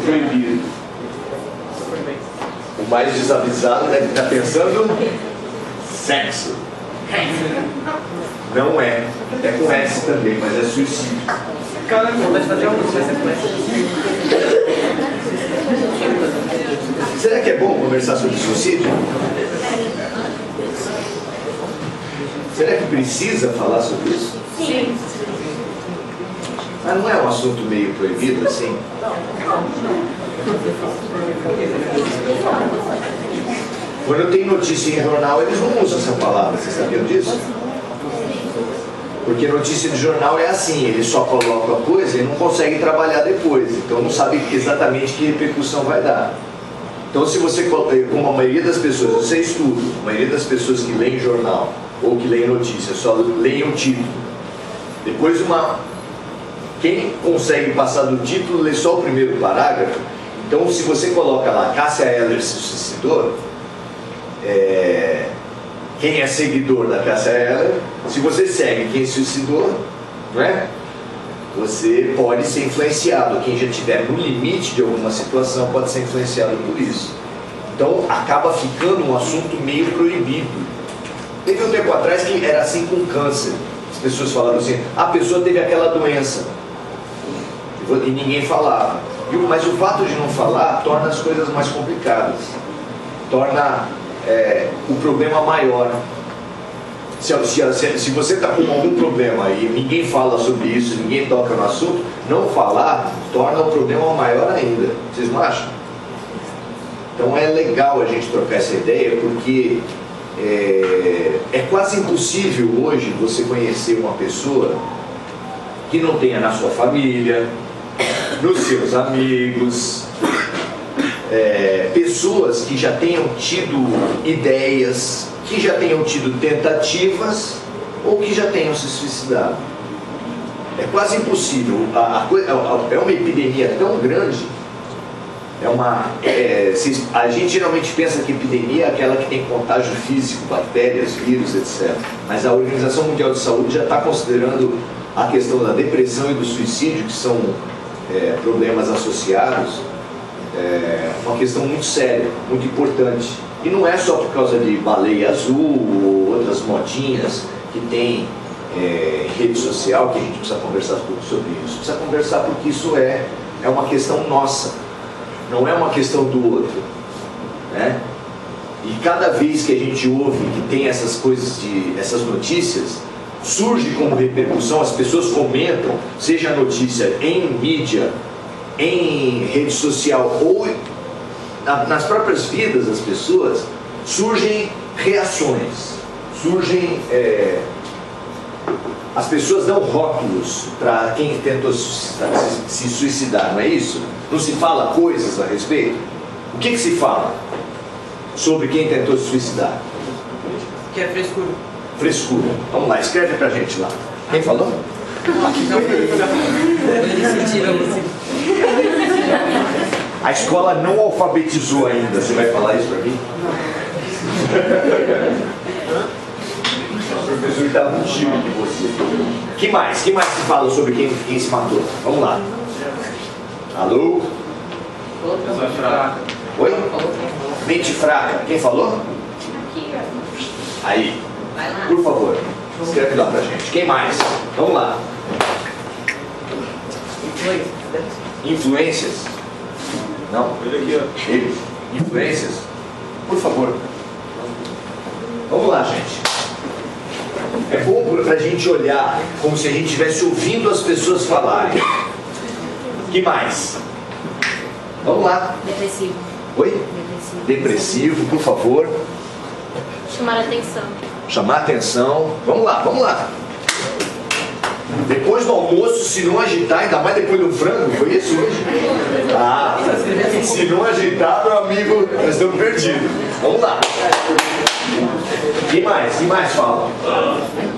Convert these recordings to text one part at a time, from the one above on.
proibido. O mais desavisado deve estar pensando sexo. Não é. É com S também, mas é suicídio. Cara, vontade de fazer alguma coisa com essa. Será que é bom conversar sobre suicídio? Será que precisa falar sobre isso? Sim. Mas não é um assunto meio proibido assim? Quando tem notícia em jornal, eles não usam essa palavra, vocês sabiam disso? Porque notícia de jornal é assim, eles só colocam a coisa e não conseguem trabalhar depois, então não sabe exatamente que repercussão vai dar. Então se você, como a maioria das pessoas, você estuda, a maioria das pessoas que leem jornal ou que leem notícia, só leem o título. Depois quem consegue passar do título lê só o primeiro parágrafo. Então se você coloca lá, Cássia Eller se suicidou, quem é seguidor da Cássia Eller, se você segue quem suicidou, não é? Você pode ser influenciado. Quem já estiver no limite de alguma situação pode ser influenciado por isso. Então acaba ficando um assunto meio proibido. Teve um tempo atrás que era assim com câncer. As pessoas falavam assim, a pessoa teve aquela doença e ninguém falava. Mas o fato de não falar torna as coisas mais complicadas, torna o problema maior. Se você está com algum problema e ninguém fala sobre isso, ninguém toca no assunto, não falar torna o problema maior ainda. Vocês não acham? Então é legal a gente trocar essa ideia, porque é quase impossível hoje você conhecer uma pessoa que não tenha na sua família, nos seus amigos, pessoas que já tenham tido ideias, que já tenham tido tentativas ou que já tenham se suicidado. É quase impossível. É uma epidemia tão grande. A gente geralmente pensa que epidemia é aquela que tem contágio físico, bactérias, vírus, etc. Mas a Organização Mundial de Saúde já está considerando a questão da depressão e do suicídio, que são problemas associados, uma questão muito séria, muito importante. E não é só por causa de baleia azul ou outras modinhas que tem rede social que a gente precisa conversar sobre isso. Precisa conversar porque isso é uma questão nossa, não é uma questão do outro, né? E cada vez que a gente ouve que tem essas coisas, essas notícias, surge como repercussão, as pessoas comentam, seja a notícia em mídia, em rede social ou nas próprias vidas das pessoas, surgem reações, as pessoas dão rótulos para quem tentou se suicidar, não é isso? Não se fala coisas a respeito? O que se fala sobre quem tentou se suicidar? Que é frescura. Frescura. Vamos lá, escreve pra gente lá. Quem falou? A escola não alfabetizou ainda. Você vai falar isso pra mim? O professor está muito tímido de você. Que mais? Que mais se fala sobre quem se matou? Vamos lá. Alô? Oi? Mente fraca. Quem falou? Aí. Por favor. Escreve lá pra gente. Quem mais? Vamos lá. Influências? Não? Ele. Influências? Por favor. Vamos lá, gente. É bom pra gente olhar como se a gente estivesse ouvindo as pessoas falarem. Que mais? Vamos lá. Depressivo. Oi? Depressivo, por favor. Chamar a atenção. Chamar a atenção. Vamos lá, vamos lá. Depois do almoço, se não agitar, ainda mais depois do frango, foi isso hoje? Ah, se não agitar, meu amigo, nós estamos perdidos. Vamos lá. Quem mais? Quem mais fala?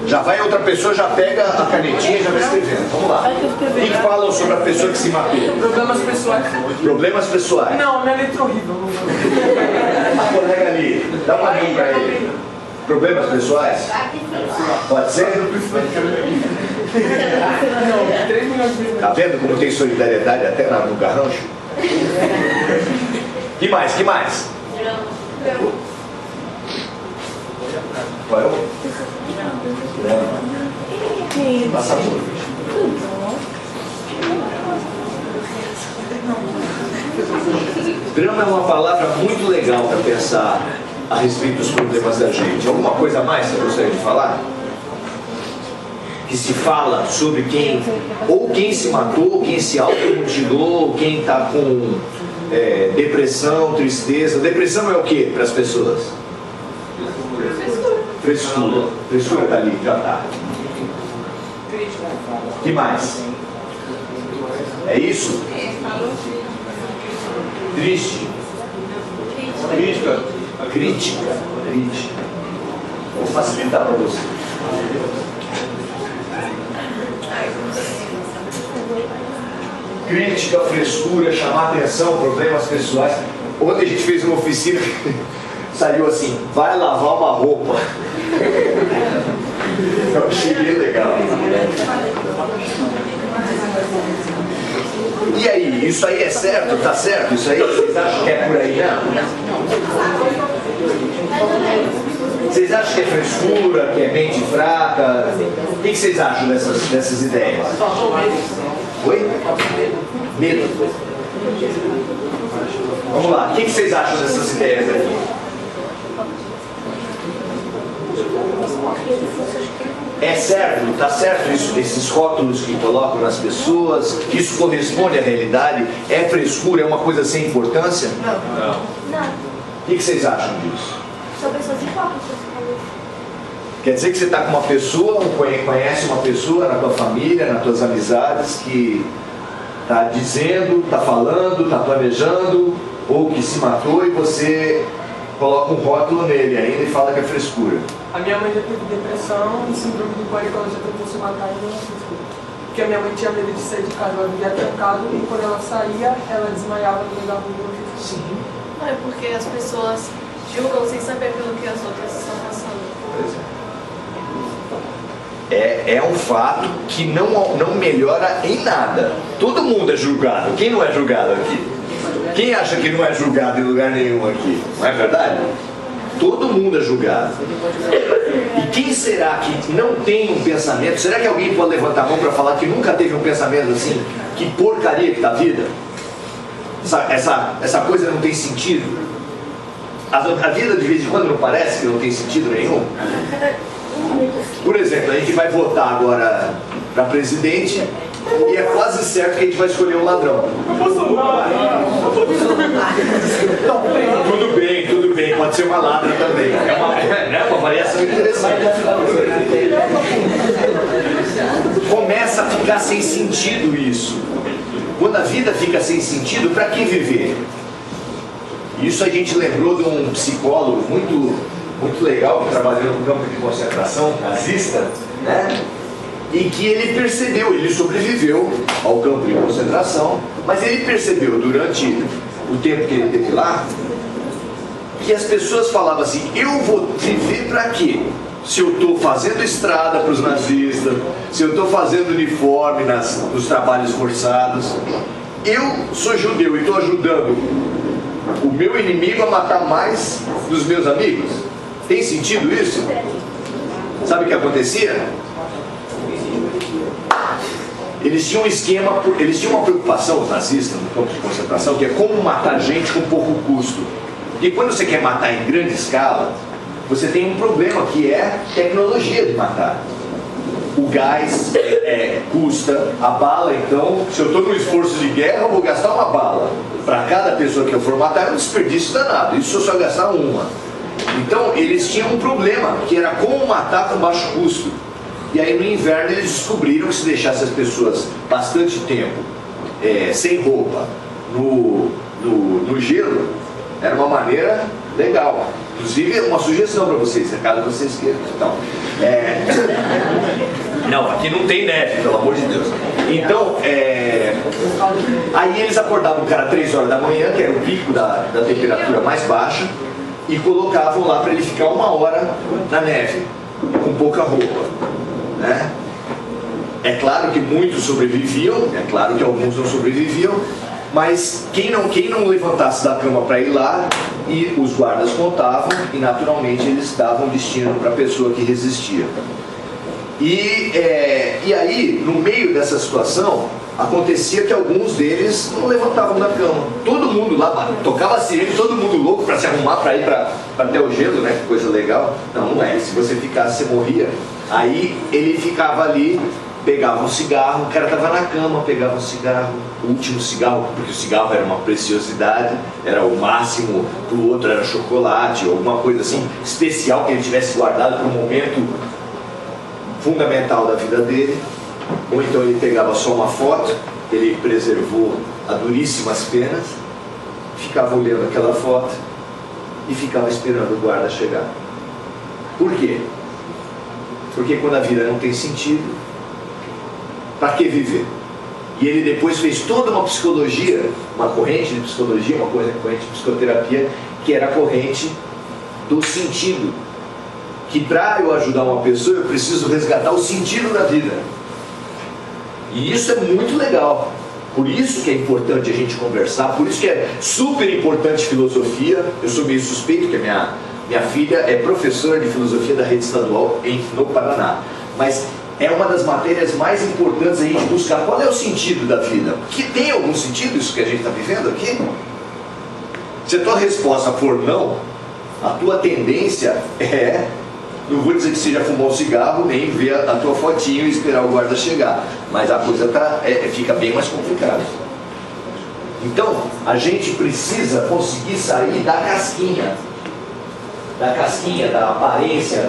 Já vai outra pessoa, já pega a canetinha e já vai escrevendo. Vamos lá. O que falam sobre a pessoa que se matou? Problemas pessoais. Problemas pessoais. Não, minha letra é horrível. A colega ali, dá uma mão pra ele. Problemas pessoais? Pode ser? Não, 3 milhões de vezes. Tá vendo como tem solidariedade até no garrancho? Que mais? Que mais? Qual é o? Passa a mão. Drama é uma palavra muito legal para pensar a respeito dos problemas da gente. Alguma coisa a mais que você gostaria de falar? Que se fala sobre quem se matou, quem se automutilou, quem está com depressão, tristeza. Depressão é o que para as pessoas? Frescura. Frescura está ali, já está. O que mais? É isso? Triste. Crítica. Vou facilitar para você. Crítica, frescura, chamar atenção, problemas pessoais. Ontem a gente fez uma oficina que saiu assim: vai lavar uma roupa. Eu achei bem legal. E aí, isso aí é certo? Tá certo? Isso aí vocês acham que é por aí, não? Vocês acham que é frescura, que é mente fraca? O que vocês acham dessas ideias? Oi? Medo. Vamos lá, o que vocês acham dessas ideias aqui? É certo, está certo isso, esses rótulos que colocam nas pessoas? Isso corresponde à realidade? É frescura? É uma coisa sem importância? Não. O que vocês acham disso? São pessoas hipócritas. Quer dizer que você está com uma pessoa, ou conhece uma pessoa na tua família, nas tuas amizades, que está dizendo, está falando, está planejando, ou que se matou e você coloca um rótulo nele ainda e fala que é frescura. A minha mãe já teve depressão e síndrome do pânico, ela já tentou se matar e não é frescura. Porque a minha mãe tinha medo de sair de casa, ela vivia trancada e quando ela saía, ela desmaiava no meio da rua. Sim. Não, é porque as pessoas julgam sem saber pelo que as outras estão passando. É um fato que não melhora em nada. Todo mundo é julgado. Quem não é julgado aqui? Quem acha que não é julgado em lugar nenhum aqui? Não é verdade? Todo mundo é julgado. E quem será que não tem um pensamento? Será que alguém pode levantar a mão para falar que nunca teve um pensamento assim? Que porcaria que está a vida? Essa coisa não tem sentido? A vida de vez em quando não parece que não tem sentido nenhum? Por exemplo, a gente vai votar agora para presidente e é quase certo que a gente vai escolher um ladrão. Tudo bem, pode ser uma ladra também. É uma variação interessante. Começa a ficar sem sentido isso. Quando a vida fica sem sentido, para que viver? Isso a gente lembrou de um psicólogo muito legal que trabalhou no campo de concentração nazista, né? E que ele percebeu, ele sobreviveu ao campo de concentração, mas ele percebeu durante o tempo que ele esteve lá que as pessoas falavam assim: eu vou viver para quê? Se eu estou fazendo estrada para os nazistas, se eu estou fazendo uniforme nos trabalhos forçados, eu sou judeu e estou ajudando o meu inimigo a matar mais dos meus amigos. Tem sentido isso? Sabe o que acontecia? Eles tinham um esquema, eles tinham uma preocupação, os nazistas, no campo de concentração, que é como matar gente com pouco custo. Porque quando você quer matar em grande escala, você tem um problema que é tecnologia de matar. O gás custa, a bala, então, se eu estou num esforço de guerra, eu vou gastar uma bala. Para cada pessoa que eu for matar é um desperdício danado, isso se eu só gastar uma. Então eles tinham um problema, que era como matar com baixo custo. E aí no inverno eles descobriram que se deixasse as pessoas bastante tempo sem roupa no gelo, era uma maneira legal. Inclusive uma sugestão para vocês, caso vocês queiram. Então, não, aqui não tem neve, pelo amor de Deus. Então, aí eles acordavam o cara 3 horas da manhã, que era o pico da temperatura mais baixa, e colocavam lá para ele ficar 1 hora na neve, com pouca roupa, né? É claro que muitos sobreviviam, é claro que alguns não sobreviviam, Mas quem não levantasse da cama para ir lá, e os guardas contavam, e naturalmente eles davam destino para a pessoa que resistia. E aí, no meio dessa situação, acontecia que alguns deles não levantavam da cama. Todo mundo lá, tocava sirene, todo mundo louco para se arrumar para ir para até o gelo, né? Que coisa legal. Não é. Se você ficasse, você morria. Aí ele ficava ali, pegava um cigarro, o cara estava na cama, pegava um cigarro, o último cigarro, porque o cigarro era uma preciosidade, era o máximo, pro outro era chocolate, ou alguma coisa assim especial que ele tivesse guardado para um momento fundamental da vida dele. Ou então ele pegava só uma foto, ele preservou a duríssimas penas, ficava olhando aquela foto e ficava esperando o guarda chegar. Por quê? Porque quando a vida não tem sentido, para que viver? E ele depois fez toda uma psicologia, uma corrente de psicologia, uma corrente de psicoterapia, que era a corrente do sentido. Que para eu ajudar uma pessoa, eu preciso resgatar o sentido da vida. E isso é muito legal. Por isso que é importante a gente conversar, por isso que é super importante filosofia. Eu sou meio suspeito, que a minha filha é professora de filosofia da rede estadual no Paraná. Mas é uma das matérias mais importantes a gente buscar qual é o sentido da vida. Porque tem algum sentido isso que a gente está vivendo aqui? Se a tua resposta for não, a tua tendência é... Não vou dizer que você já fumou um cigarro, nem ver a tua fotinho e esperar o guarda chegar. Mas a coisa fica bem mais complicada. Então, a gente precisa conseguir sair da casquinha, da aparência,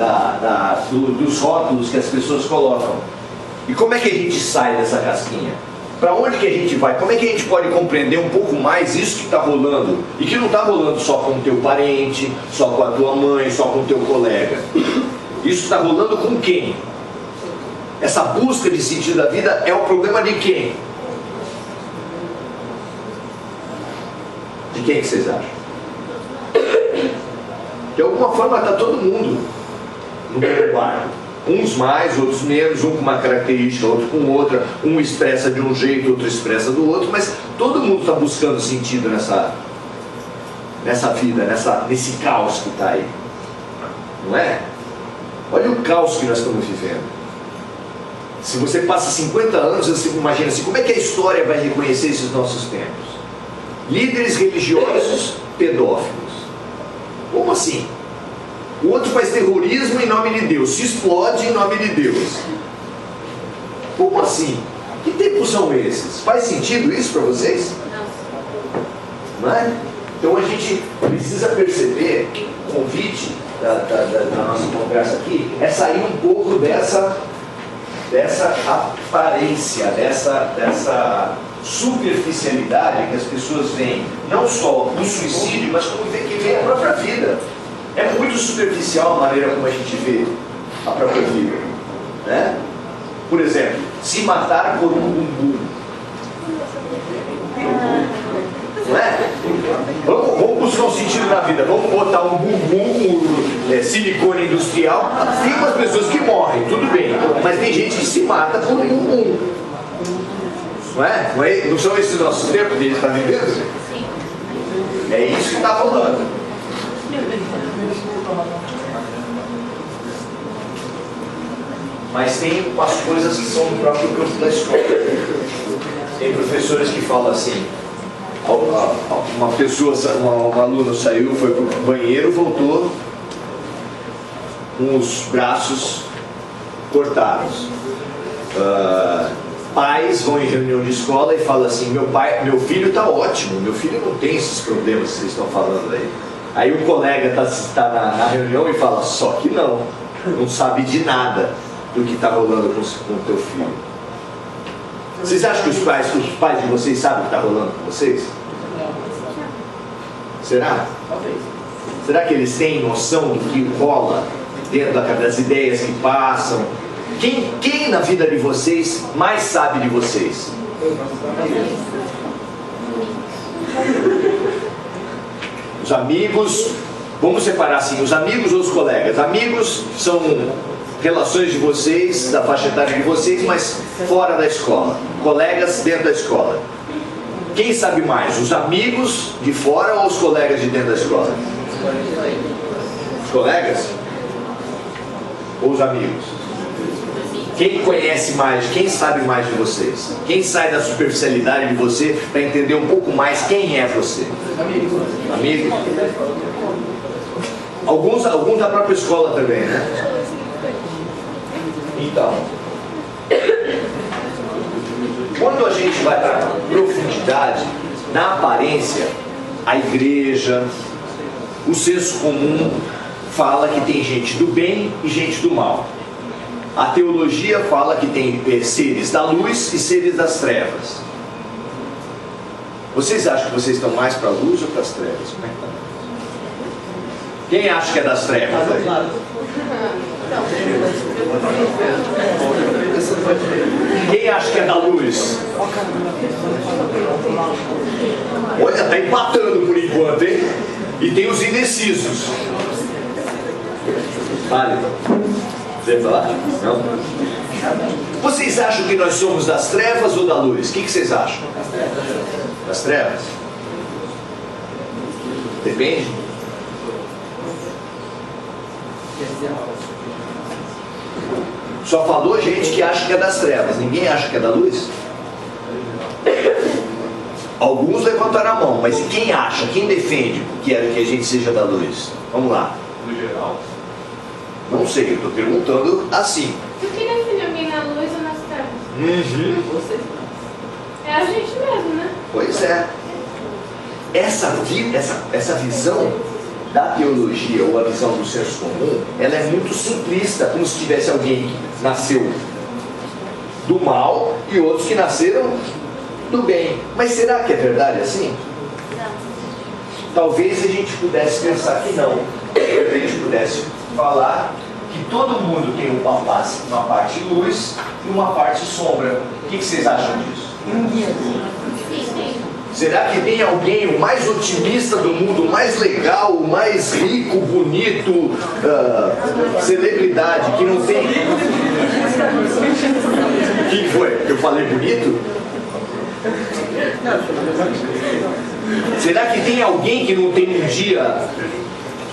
dos rótulos que as pessoas colocam. E como é que a gente sai dessa casquinha? Para onde que a gente vai? Como é que a gente pode compreender um pouco mais isso que está rolando? E que não está rolando só com o teu parente, só com a tua mãe, só com o teu colega. Isso está rolando com quem? Essa busca de sentido da vida é o problema de quem? De quem que vocês acham? De alguma forma está todo mundo no mesmo barco. Uns mais, outros menos, um com uma característica, outro com outra, um expressa de um jeito, outro expressa do outro, mas todo mundo está buscando sentido nessa vida, nesse caos que está aí. Não é? Olha o caos que nós estamos vivendo. Se você passa 50 anos, você imagina assim, como é que a história vai reconhecer esses nossos tempos? Líderes religiosos pedófilos. Como assim? O outro faz terrorismo em nome de Deus, se explode em nome de Deus. Como assim? Que tempos são esses? Faz sentido isso para vocês? Não é? Então a gente precisa perceber, o convite da nossa conversa aqui, é sair um pouco dessa aparência, dessa superficialidade que as pessoas veem, não só no suicídio, mas como que vê a própria vida. É muito superficial a maneira como a gente vê a própria vida, né? Por exemplo, se matar por um bumbum, não é? Vamos buscar um sentido na vida, vamos botar um bumbum, silicone industrial. Tem umas pessoas que morrem, tudo bem, mas tem gente que se mata por um bumbum, não é? Não são esses nossos tempos que a gente está vivendo? É isso que está rolando. Mas tem umas coisas que são do próprio campo da escola. Tem professores que falam assim, uma aluna saiu, foi para o banheiro, voltou com os braços cortados. Pais vão em reunião de escola e falam assim, meu filho está ótimo, meu filho não tem esses problemas que vocês estão falando aí. Aí o colega está na reunião e fala, só que não sabe de nada do que está rolando com o teu filho. Vocês acham que os pais de vocês sabem o que está rolando com vocês? Será? Será que eles têm noção do que rola dentro das ideias que passam? Quem na vida de vocês mais sabe de vocês? Os amigos, vamos separar assim, os amigos ou os colegas. Amigos são relações de vocês, da faixa etária de vocês, mas fora da escola. Colegas dentro da escola. Quem sabe mais? Os amigos de fora ou os colegas de dentro da escola? Os colegas? Ou os amigos? Quem conhece mais? Quem sabe mais de vocês? Quem sai da superficialidade de você para entender um pouco mais quem é você? Amigo? Alguns da própria escola também, né? Então, quando a gente vai para profundidade, na aparência, a igreja, o senso comum fala que tem gente do bem e gente do mal. A teologia fala que tem seres da luz e seres das trevas. Vocês acham que vocês estão mais para a luz ou para as trevas? Como é que tá? Quem acha que é das trevas? Quem acha que é da luz? Olha, está empatando por enquanto, hein? E tem os indecisos. Vale. Você falar? Não? Vocês acham que nós somos das trevas ou da luz? O que vocês acham? Das trevas? Depende. Só falou gente que acha que é das trevas. Ninguém acha que é da luz? Alguns levantaram a mão, mas quem acha? Quem defende que a gente seja da luz? Vamos lá. No geral? Não sei, eu estou perguntando assim. O que define alguém na luz ou nas trevas? É a gente mesmo, né? Pois é. Essa visão da teologia ou a visão do senso comum, ela é muito simplista, como se tivesse alguém que nasceu do mal e outros que nasceram do bem. Mas será que é verdade assim? Não. Talvez a gente pudesse pensar que não. Talvez a gente pudesse falar que todo mundo tem uma parte luz e uma parte sombra. O que vocês acham disso? Será que tem alguém, o mais otimista do mundo, o mais legal, o mais rico, bonito, celebridade, que não tem... O que foi? Eu falei bonito? Será que tem alguém que não tem um dia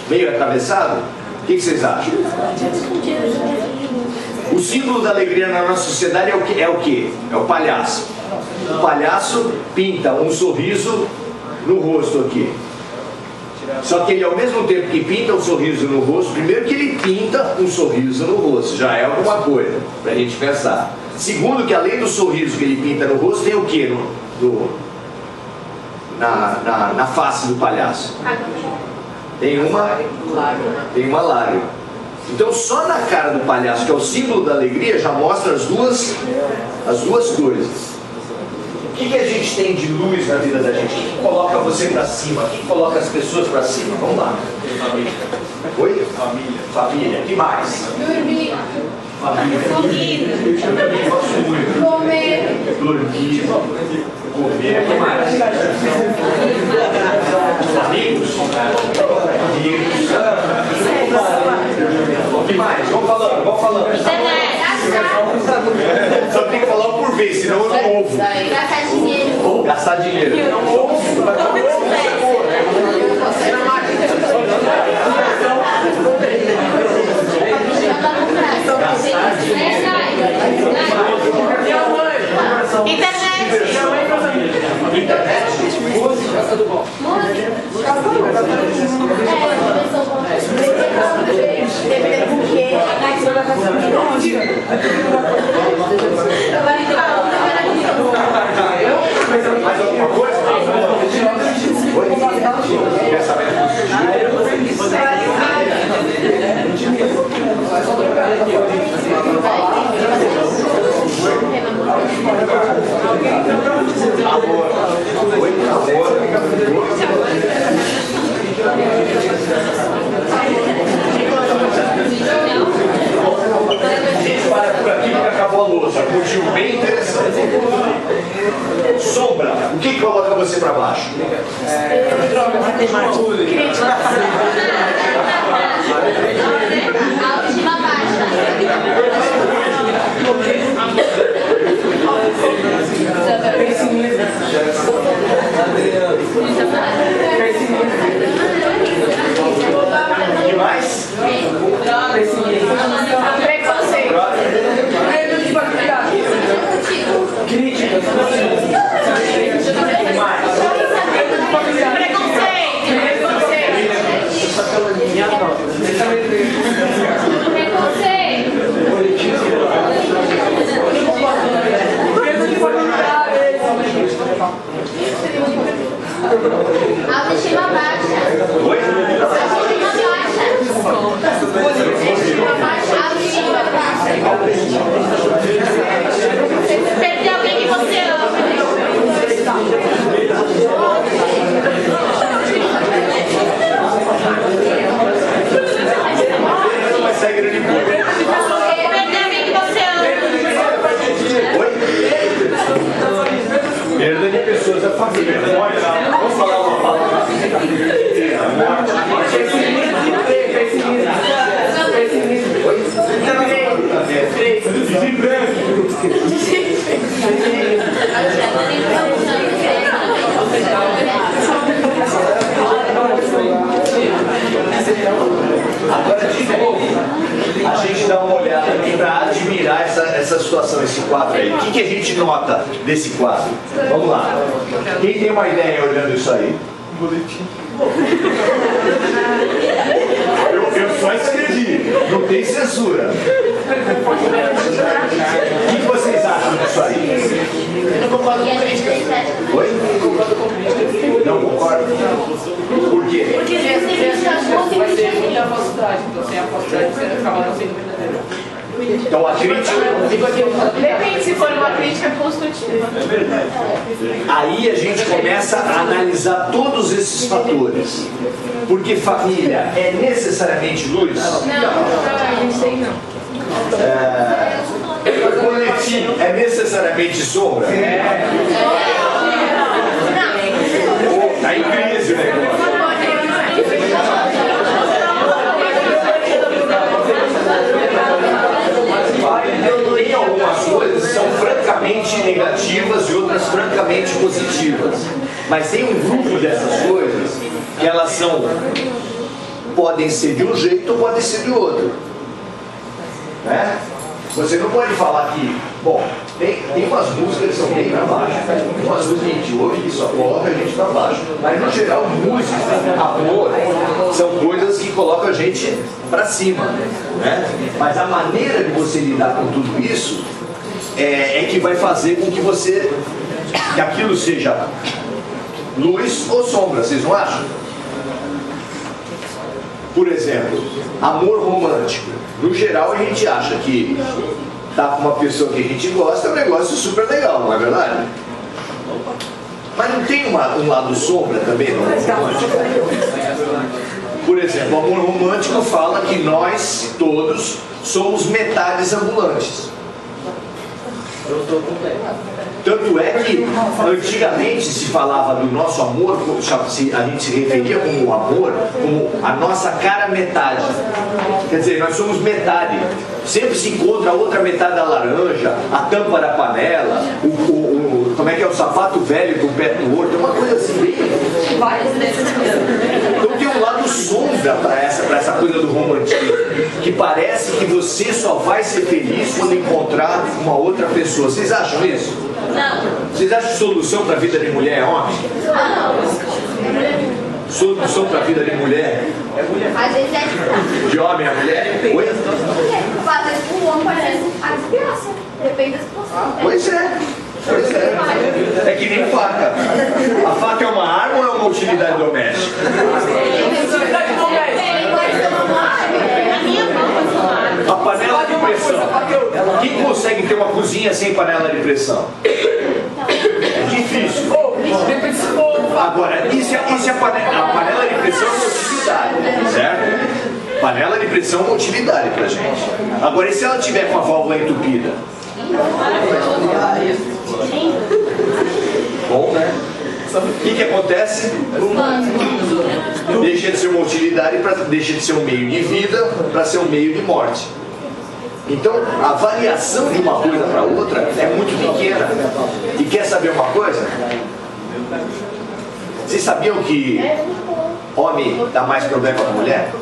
meio atravessado? O que vocês acham? O símbolo da alegria na nossa sociedade é o quê? É o palhaço. O palhaço pinta um sorriso no rosto aqui. Só que ele, ao mesmo tempo que pinta um sorriso no rosto, primeiro que ele pinta um sorriso no rosto, já é alguma coisa para a gente pensar. Segundo, que além do sorriso que ele pinta no rosto, tem o quê na face do palhaço? Tem uma lágrima. Então só na cara do palhaço, que é o símbolo da alegria, já mostra as duas coisas. O que a gente tem de luz na vida da gente? O que coloca você para cima? O que coloca as pessoas para cima? Vamos lá. Família. Oi? Família. Família. O que mais? Dormir. Família. Comida. Eu também gosto muito. Comer. Dormir. Comer. O que mais? Amigos. Amigos. O que mais? Vamos falando. Internet. Só tem que falar por vez, senão eu não ouvo. Gastar dinheiro. Gastar dinheiro. Internet. Mais alguma coisa? Quer saber? Amor. A gente para por aqui porque acabou a louça. Curtiu bem interessante. Sombra. O que coloca você para baixo? Autoestima baixa. Pensa em Autoestima baixa. Oi? Autoestima baixa. Autoestima baixa. Perder alguém que você ama. Mas sai grande coisa. Perder alguém que você ama. Oi? Perda de pessoas da família. Vamos falar uma palavra. Agora, de novo, a gente dá uma olhada para admirar essa situação, esse quadro aí. O que a gente nota desse quadro? Vamos lá. Quem tem uma ideia olhando isso aí? Eu só escrevi, não tem censura. O que vocês acham disso aí? Eu concordo com a crítica. Oi? Concordo com a crítica. Não concordo? Por quê? Porque vai ter muita falsidade. Então, sem a falsidade, você acaba não sendo verdadeiro. Então a crítica... Depende se for uma crítica construtiva. Aí a gente começa a analisar todos esses fatores. Porque família é necessariamente luz? Não, sei não. Coletivo é necessariamente sombra? Está em crise o negócio. Tem algumas coisas que são francamente negativas e outras francamente positivas. Mas tem um grupo dessas coisas que elas são, podem ser de um jeito ou podem ser de outro. Né? Você não pode falar que, bom, tem umas músicas que são bem para baixo, tem umas músicas que a gente ouve que só coloca a gente para baixo. Mas no geral, música, amor, são coisas que colocam a gente para cima. Né? Mas a maneira de você lidar com tudo isso é que vai fazer com que que aquilo seja luz ou sombra, vocês não acham? Por exemplo, amor romântico. No geral, a gente acha que tá com uma pessoa que a gente gosta é um negócio super legal, não é verdade? Mas não tem um lado sombra também no amor romântico? Por exemplo, o amor romântico fala que nós todos somos metades ambulantes. Tanto é que antigamente se falava do nosso amor, a gente se referia como amor, como a nossa cara metade. Quer dizer, nós somos metade. Sempre se encontra a outra metade da laranja, a tampa da panela, como é que é, o sapato velho com o pé torto, uma coisa assim bem... Então tem um lado sombra para essa coisa do romantismo, que parece que você só vai ser feliz quando encontrar uma outra pessoa. Vocês acham isso? Não. Vocês acham que solução para a vida de mulher é homem? Não. Solução para a vida de mulher? Às vezes é De homem a mulher? Oi? às vezes o homem parece a desgraça. Depende da situação. Pois é. Pois é. É que nem faca. A faca é uma arma ou é uma utilidade doméstica? A panela de pressão. Quem consegue ter uma cozinha sem panela de pressão? É difícil. Agora, e se a panela de pressão é uma utilidade, certo? Panela de pressão é uma utilidade pra gente. Agora, e se ela tiver com a válvula entupida? Bom, né? O que acontece? Deixa de ser uma utilidade, deixa de ser um meio de vida para ser um meio de morte. Então, a variação de uma coisa para outra é muito pequena. E quer saber uma coisa? Vocês sabiam que homem dá mais problema que mulher?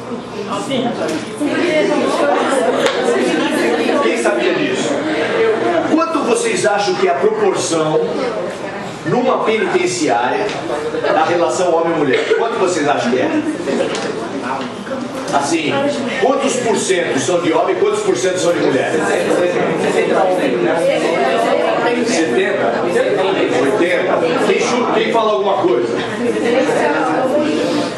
Quem sabia disso? Quanto vocês acham que é a proporção numa penitenciária da relação homem-mulher? Quanto vocês acham que é? Assim, quantos por cento são de homem e quantos por cento são de mulher? 70? 80? Quem fala alguma coisa?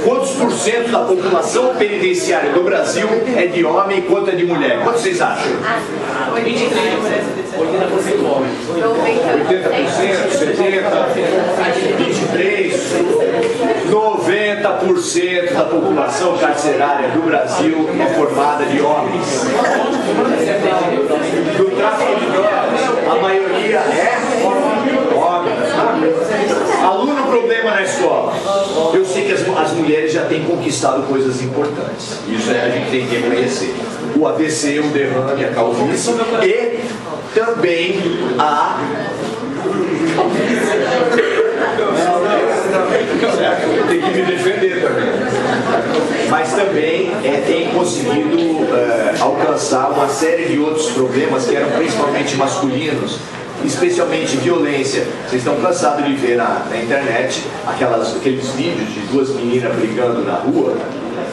Quantos por cento da população penitenciária do Brasil é de homem e quanto é de mulher? Quanto vocês acham? 80% homem. 80%, 70%, 23%, 90% da população carcerária do Brasil é formada de homens. Do tráfico de drogas, a maioria é homem. Aluno problema na escola. Eu sei que as mulheres já têm conquistado coisas importantes. Isso a gente tem que reconhecer. O AVC, o derrame, a calvície e também a... Tem que me defender também. Mas também tem conseguido alcançar uma série de outros problemas que eram principalmente masculinos, especialmente violência. Vocês estão cansados de ver na internet aqueles vídeos de duas meninas brigando na rua,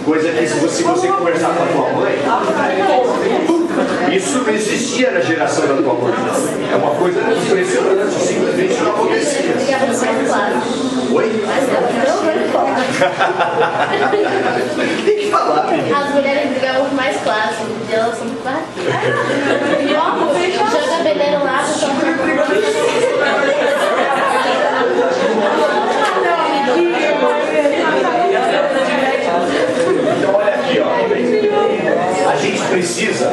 coisa que se você conversar com a tua mãe, isso não existia na geração da tua mãe. É uma coisa impressionante, simplesmente não acontecia. Oi? Tem que falar, menina. As mulheres brigavam com mais classe, elas são muito joga veneno lá, Então olha aqui, ó. A gente precisa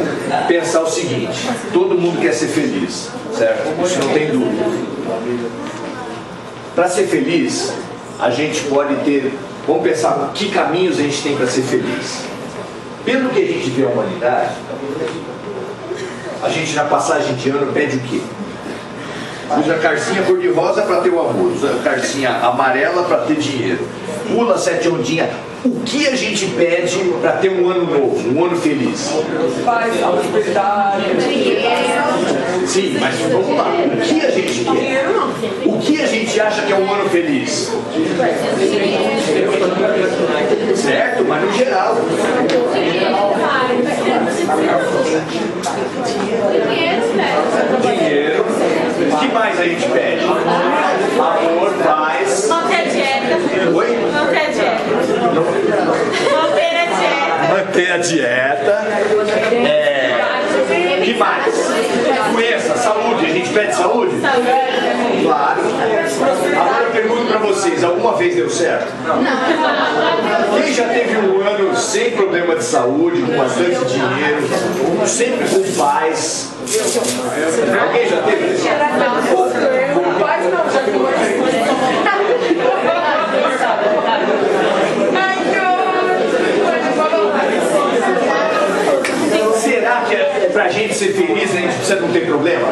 pensar o seguinte: todo mundo quer ser feliz, certo? Isso não tem dúvida. Para ser feliz, a gente pode ter, vamos pensar que caminhos a gente tem para ser feliz. Pelo que a gente vê a humanidade, a gente na passagem de ano pede o quê? Usa a carcinha cor-de-rosa para ter o amor, usa a carcinha amarela para ter dinheiro, pula 7 ondinhas. O que a gente pede para ter um ano novo, um ano feliz? Paz, prosperidade, Sim, mas vamos lá. O que a gente quer? O que a gente acha que é um ano feliz? Certo, mas no geral. Dinheiro. O que mais a gente pede? Amor, paz. Manter a dieta. Oi? Manter a dieta. Manter a dieta. Manter a dieta. O que mais? Doença, saúde. A gente pede saúde? Claro. Agora eu pergunto pra vocês, alguma vez deu certo? Não. Quem já teve um ano sem problema de saúde, com bastante dinheiro, sempre com paz? Alguém já teve? paz não, já que Será que pra gente ser feliz a gente precisa não ter problema?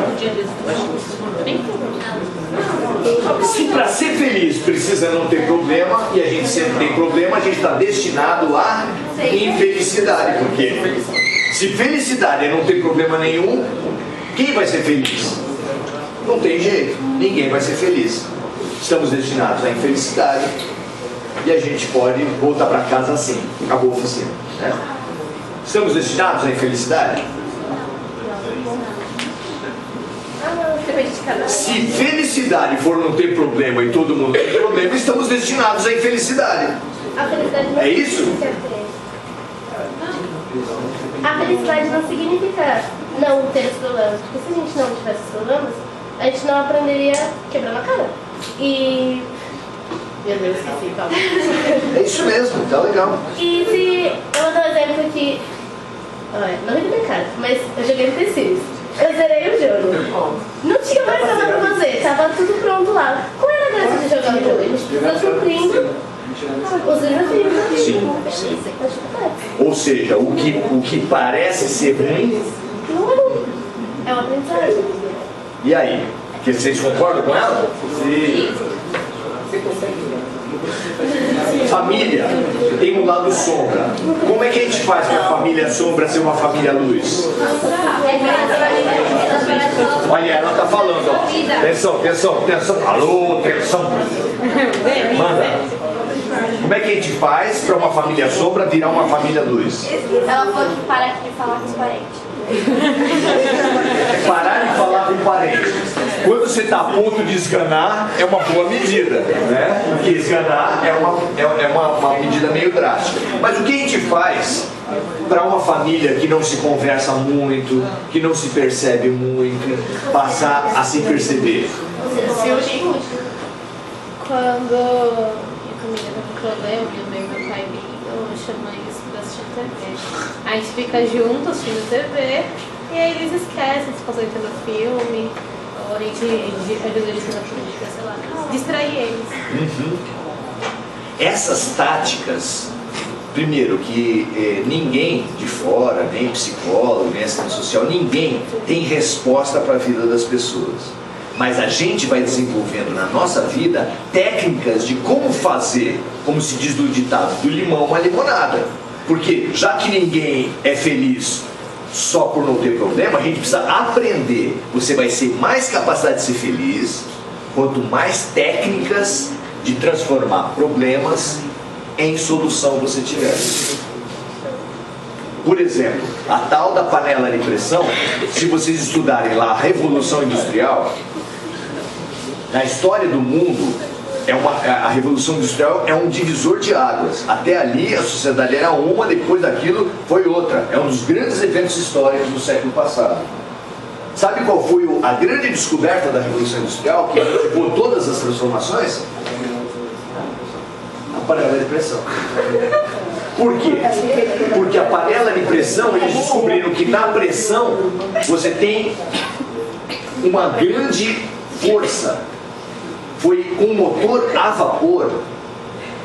Se para ser feliz precisa não ter problema e a gente sempre tem problema, a gente está destinado à infelicidade. Porque se felicidade é não ter problema nenhum, quem vai ser feliz? Não tem jeito, ninguém vai ser feliz. Estamos destinados à infelicidade e a gente pode voltar para casa assim, acabou a oficina, né? Estamos destinados à infelicidade? Se felicidade for não ter problema e todo mundo tem problema, estamos destinados à infelicidade. É isso? A felicidade não significa não ter os problemas, porque se a gente não tivesse os problemas, a gente não aprenderia quebrando a cara. E... Meu Deus, esqueci, calma. É isso mesmo, tá legal. E se... Eu vou dar um exemplo aqui. Não ri da minha cara, mas eu joguei no The Sims. Eu zerei o jogo. Não tinha mais nada pra fazer, tava tudo pronto lá. Qual era a graça de jogar o jogo? A gente precisa cumprindo os desafios. Sim. Ou seja, o que parece ser ruim, não é ruim. É uma aprendizagem. e aí? Que vocês concordam com ela? Sim. Família tem um lado sombra. Como é que a gente faz para a família sombra ser uma família luz? Olha, ela tá falando, ó. Atenção, atenção, atenção. Alô, atenção. Manda. Como é que a gente faz para uma família sombra virar uma família luz? Ela falou que para de falar com os parentes. É parar de falar com o parente. Quando você está a ponto de esganar, é uma boa medida, né? Porque esganar é uma medida meio drástica. Mas o que a gente faz para uma família que não se conversa muito, que não se percebe muito, passar a se perceber? Se unir muito. Quando minha família tem um problema, minha mãe e meu pai brigam, eu chamo eles pra assistir TV. A gente fica junto assistindo TV e aí eles esquecem, se concentrando no filme, ou a gente ajuda eles na política, sei lá, distrair eles. Essas táticas, primeiro que ninguém de fora, nem psicólogo, nem assistente social, ninguém tem resposta para a vida das pessoas. Mas a gente vai desenvolvendo na nossa vida técnicas de como fazer, como se diz do ditado, do limão uma limonada. Porque já que ninguém é feliz só por não ter problema, a gente precisa aprender. Você vai ter mais capacidade de ser feliz quanto mais técnicas de transformar problemas em solução você tiver. Por exemplo, a tal da panela de pressão, se vocês estudarem lá a Revolução Industrial, na história do mundo, a Revolução Industrial é um divisor de águas. Até ali a sociedade era uma, depois daquilo foi outra. É um dos grandes eventos históricos do século passado. Sabe qual foi a grande descoberta da Revolução Industrial, que levou todas as transformações? A panela de pressão. Por quê? Porque a panela de pressão, eles descobriram que na pressão você tem uma grande força. Foi com um motor a vapor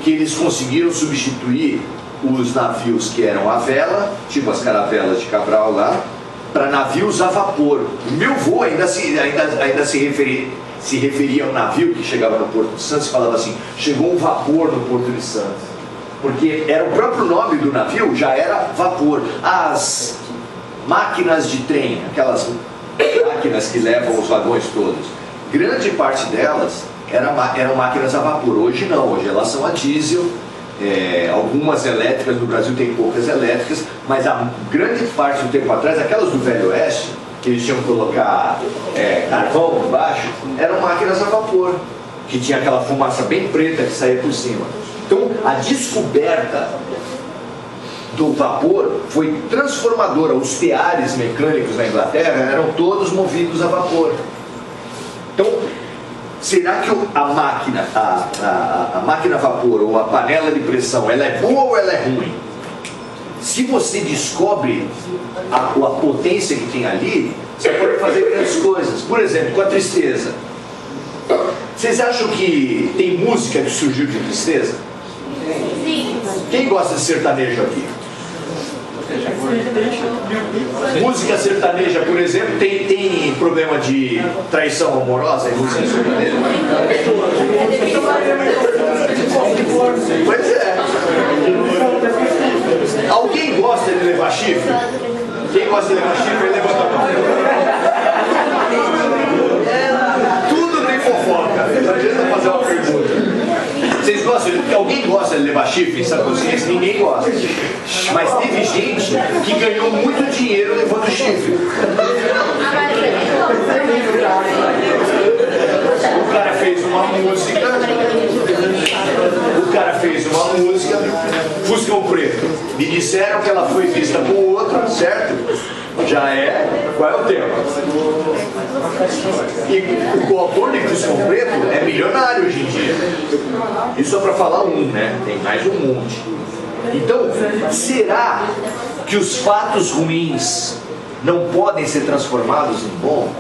que eles conseguiram substituir os navios que eram a vela, tipo as caravelas de Cabral lá, para navios a vapor. O meu vô ainda se referia ao navio que chegava no Porto de Santos e falava assim: chegou um vapor no Porto de Santos. Porque era o próprio nome do navio, já era vapor. As máquinas de trem, aquelas máquinas que levam os vagões todos, grande parte delas eram máquinas a vapor. Hoje não, hoje elas são a diesel. Algumas elétricas, no Brasil tem poucas elétricas, mas a grande parte do tempo atrás, aquelas do Velho Oeste, que eles tinham que colocar carvão por baixo, eram máquinas a vapor, que tinha aquela fumaça bem preta que saía por cima. Então a descoberta do vapor foi transformadora. Os teares mecânicos na Inglaterra eram todos movidos a vapor. Então, será que a máquina a vapor ou a panela de pressão, ela é boa ou ela é ruim? Se você descobre a potência que tem ali, você pode fazer grandes coisas. Por exemplo, com a tristeza. Vocês acham que tem música que surgiu de tristeza? Sim. Quem gosta de sertanejo aqui? Música sertaneja, por exemplo, tem problema de traição amorosa em música sertaneja? Pois é. Alguém gosta de levar chifre? Quem gosta de levar chifre, levanta a mão. Tudo tem fofoca. Não adianta fazer uma pergunta. Vocês gostam? Alguém gosta de levar chifre em sua consciência? Ninguém gosta. Mas teve gente que ganhou muito dinheiro levando chifre. O cara fez uma música, Fuscão Preto. Me disseram que ela foi vista com o outro, certo? Já é. Qual é o tema? E o autor de Fuscão Preto é milionário hoje em dia. Isso é para falar um, né? Tem mais um monte. Então, será que os fatos ruins não podem ser transformados em bom?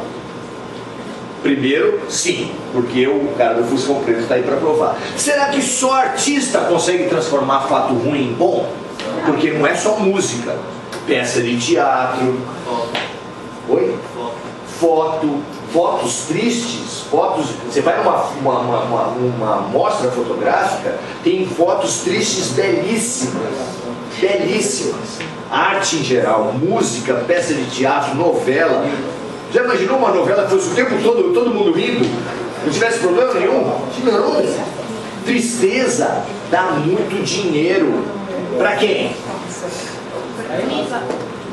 Primeiro, sim, porque o cara do Fuscão Preto está aí para provar. Será que só artista consegue transformar fato ruim em bom? Porque não é só música, peça de teatro, fotos tristes, você vai numa mostra fotográfica, tem fotos tristes belíssimas, arte em geral, música, peça de teatro, novela. Já imaginou uma novela que fosse o tempo todo mundo rindo, não tivesse problema nenhum? Não. Tristeza dá muito dinheiro. Pra quem?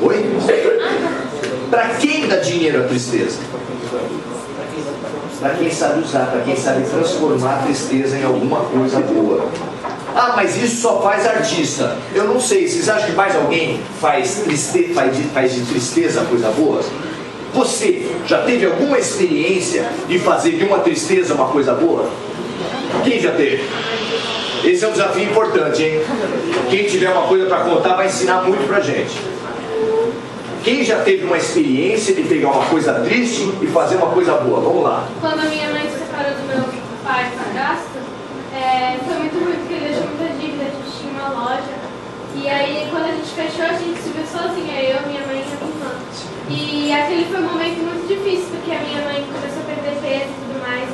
Oi? Para quem dá dinheiro a tristeza? Para quem sabe usar, para quem sabe transformar a tristeza em alguma coisa boa. Ah, mas isso só faz artista. Eu não sei, vocês acham que mais alguém faz de tristeza coisa boa? Você já teve alguma experiência de fazer de uma tristeza uma coisa boa? Quem já teve? Esse é um desafio importante, hein? Quem tiver uma coisa para contar vai ensinar muito pra gente. Quem já teve uma experiência de pegar uma coisa triste e fazer uma coisa boa? Vamos lá. Quando a minha mãe se separou do meu pai padrasto, foi muito ruim porque ele deixou muita dívida, a gente tinha uma loja. E aí quando a gente fechou, a gente se viu sozinha, eu, minha mãe e minha irmã. E aquele foi um momento muito difícil, porque a minha mãe começou a perder peso e tudo mais.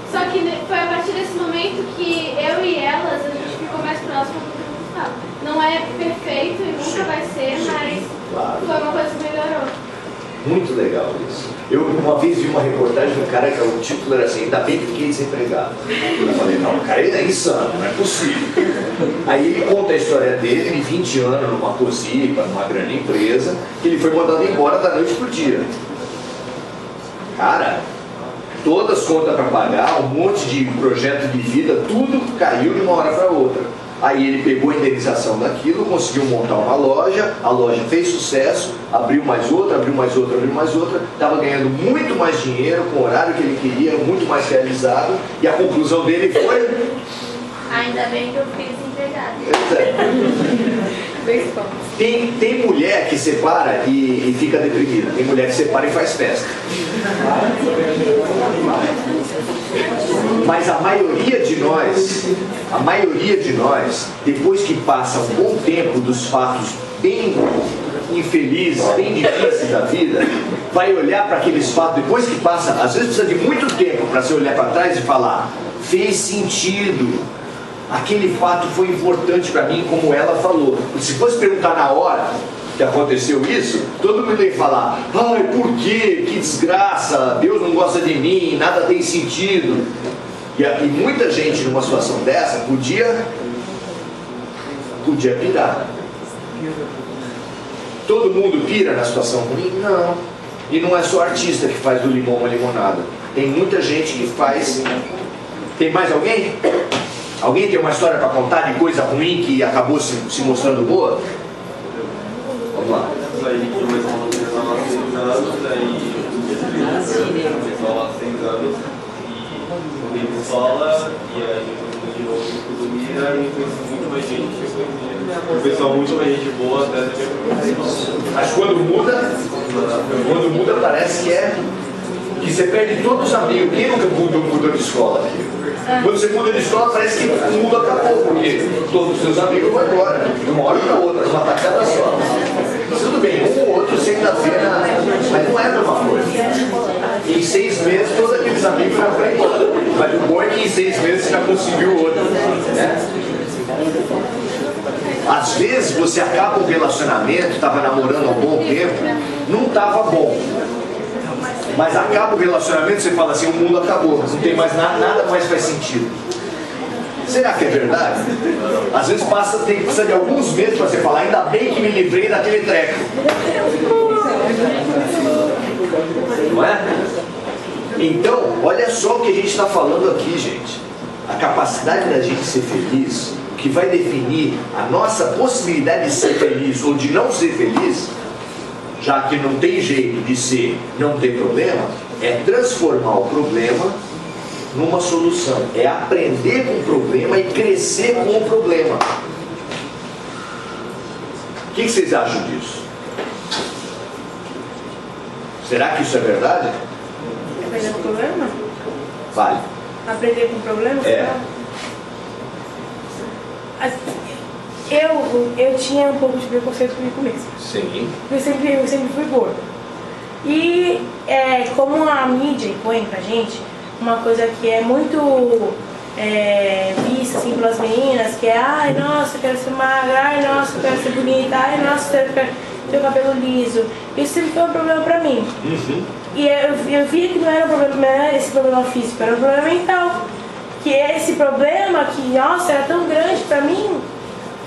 Só que foi a partir desse momento que eu e elas, a gente ficou mais próximo do que eu estava. Não é perfeito e nunca vai ser, mas foi uma coisa que melhorou. Muito legal isso. Eu uma vez vi uma reportagem do cara que o título era assim, ainda bem que fiquei desempregado. Eu falei, não, o cara ele é insano, não é possível. Aí ele conta a história dele, de 20 anos numa COSIPA, numa grande empresa, que ele foi mandado embora da noite pro dia. Cara, todas contas para pagar, um monte de projeto de vida, tudo caiu de uma hora para outra. Aí ele pegou a indenização daquilo, conseguiu montar uma loja, a loja fez sucesso, abriu mais outra, estava ganhando muito mais dinheiro com o horário que ele queria, muito mais realizado, e a conclusão dele foi... Ainda bem que eu fiquei desempregada. Tem mulher que separa e fica deprimida, tem mulher que separa e faz festa. Mas a maioria de nós, depois que passa um bom tempo dos fatos bem infelizes, bem difíceis da vida, vai olhar para aqueles fatos, depois que passa, às vezes precisa de muito tempo para você olhar para trás e falar, fez sentido, aquele fato foi importante para mim, como ela falou. Se fosse perguntar na hora que aconteceu isso, todo mundo ia falar, ai, por quê? Que desgraça, Deus não gosta de mim, nada tem sentido. E muita gente numa situação dessa podia pirar. Todo mundo pira na situação ruim? Não. E não é só artista que faz do limão uma limonada. Tem muita gente que faz. Tem mais alguém? Alguém tem uma história para contar de coisa ruim que acabou se mostrando boa? Vamos lá. Aí começou uma coisa lá 6 anos, aí começou lá 6 anos, e mudei de escola, e aí eu de novo pro Domira, e conheci muito mais gente, o pessoal muito mais gente boa, até na minha. Mas quando muda parece que você perde todos os amigos. Quem nunca mudou de escola aqui? Quando você muda de escola parece que o mundo acabou, porque todos os seus amigos vão embora, de uma hora para outra, numa tacada só. Tudo bem, um ou outro você ainda vê, mas não é a mesma coisa. Em 6 meses todos aqueles amigos já foram embora. Mas o bom é que em 6 meses você já conseguiu outro. Né? Às vezes você acaba um relacionamento, estava namorando há um bom tempo, não estava bom. Mas acaba o relacionamento e você fala assim, o mundo acabou, não tem mais nada mais faz sentido. Será que é verdade? Às vezes precisa de alguns meses para você falar, ainda bem que me livrei daquele treco. Não é? Então, olha só o que a gente está falando aqui, gente. A capacidade da gente ser feliz, o que vai definir a nossa possibilidade de ser feliz ou de não ser feliz, já que não tem jeito de ser, não ter problema, é transformar o problema numa solução. É aprender com o problema e crescer com o problema. O que vocês acham disso? Será que isso é verdade? Aprender com o problema? Vale. Aprender com o problema? É. Eu tinha um pouco de preconceito comigo mesmo. Sim. Eu sempre fui gorda. E como a mídia impõe pra gente uma coisa que é muito vista assim pelas meninas, que é ai nossa, eu quero ser magra, ai nossa, eu quero ser bonita, ai nossa, eu quero ter o cabelo liso. Isso sempre foi um problema pra mim. Uhum. E eu via que não era esse problema físico, era um problema mental. Que esse problema que, nossa, era tão grande pra mim,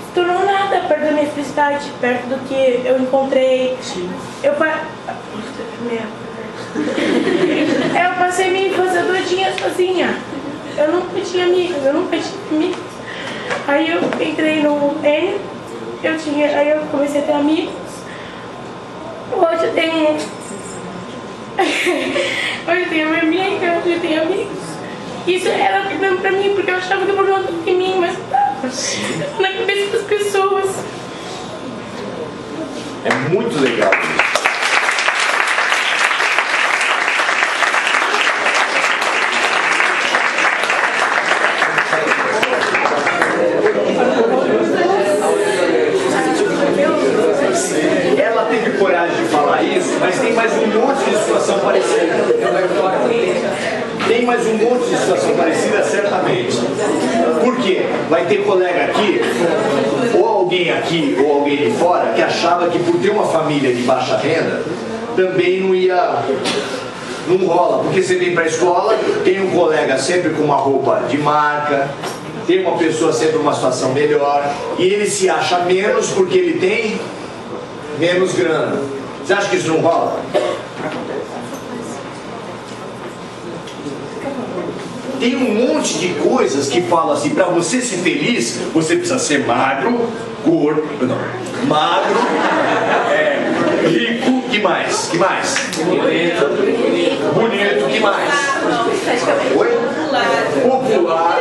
se tornou nada perto da minha felicidade, perto do que eu encontrei. Eu passei minha infância todinha sozinha. Eu nunca tinha amigos. Aí eu entrei no N, aí eu comecei a ter amigos. Hoje eu tenho uma amiga, hoje eu tenho amigos. Isso era problema pra mim, porque eu achava que o problema estava em mim, mas na cabeça das pessoas. É muito legal isso. Ela teve coragem de falar isso, mas tem mais um monte de situação parecida. Tem mais um monte de situação parecida, certamente. Por quê? Vai ter colega aqui, ou alguém aqui, ou alguém de fora, que achava que por ter uma família de baixa renda, também não rola. Porque você vem pra escola, tem um colega sempre com uma roupa de marca, tem uma pessoa sempre numa situação melhor, e ele se acha menos porque ele tem menos grana. Você acha que isso não rola? Tem um monte de coisas que falam assim, para você ser feliz, você precisa ser magro, gordo, não, magro, rico, que mais? Que mais? Bonito, que mais? Oi? Popular,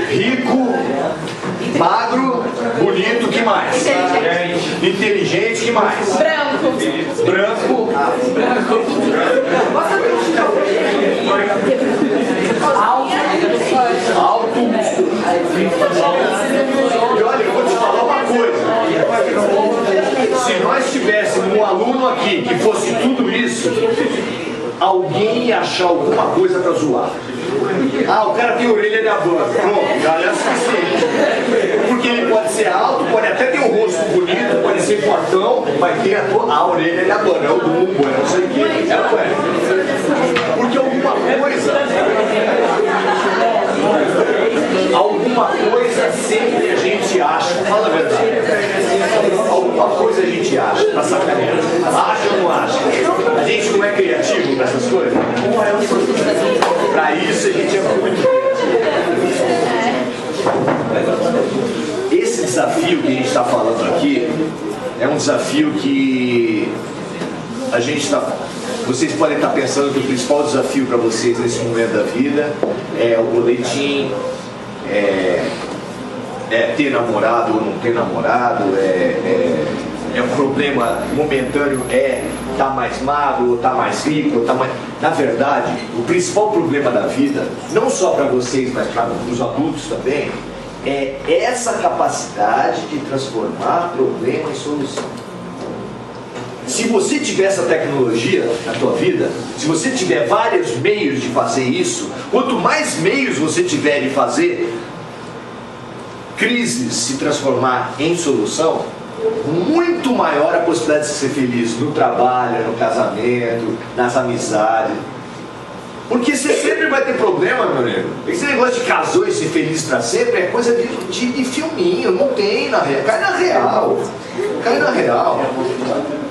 rico, magro, bonito, que mais? Inteligente, que mais? Branco. Alto. E olha, eu vou te falar uma coisa. Se nós tivéssemos um aluno aqui que fosse tudo isso, alguém ia achar alguma coisa para zoar. Ah, o cara tem orelha de abano. Pronto, já é suficiente. Porque ele pode ser alto, pode até ter um rosto bonito, pode ser fortão, mas tem a orelha de abano, é o bumbo, é não sei o quê. É ou é? Porque alguma coisa sempre a gente acha, fala a verdade. Alguma coisa a gente acha, pra sacanear. Acha ou não acha? A gente não é criativo para essas coisas? Para isso a gente é muito criativo. Esse desafio que a gente está falando aqui é um desafio que a gente está... Vocês podem estar pensando que o principal desafio para vocês nesse momento da vida é o boletim, ter namorado ou não ter namorado, um problema momentâneo, tá mais magro, ou tá mais rico, ou tá mais... Na verdade, o principal problema da vida, não só para vocês, mas para os adultos também, é essa capacidade de transformar problema em solução. Se você tiver essa tecnologia na tua vida, se você tiver vários meios de fazer isso, quanto mais meios você tiver de fazer crises se transformar em solução, muito maior a possibilidade de ser feliz no trabalho, no casamento, nas amizades. Porque você sempre vai ter problema, meu amigo. Esse negócio de casou e ser feliz pra sempre é coisa de filminho, não tem na real. Cai na real. Cai na real.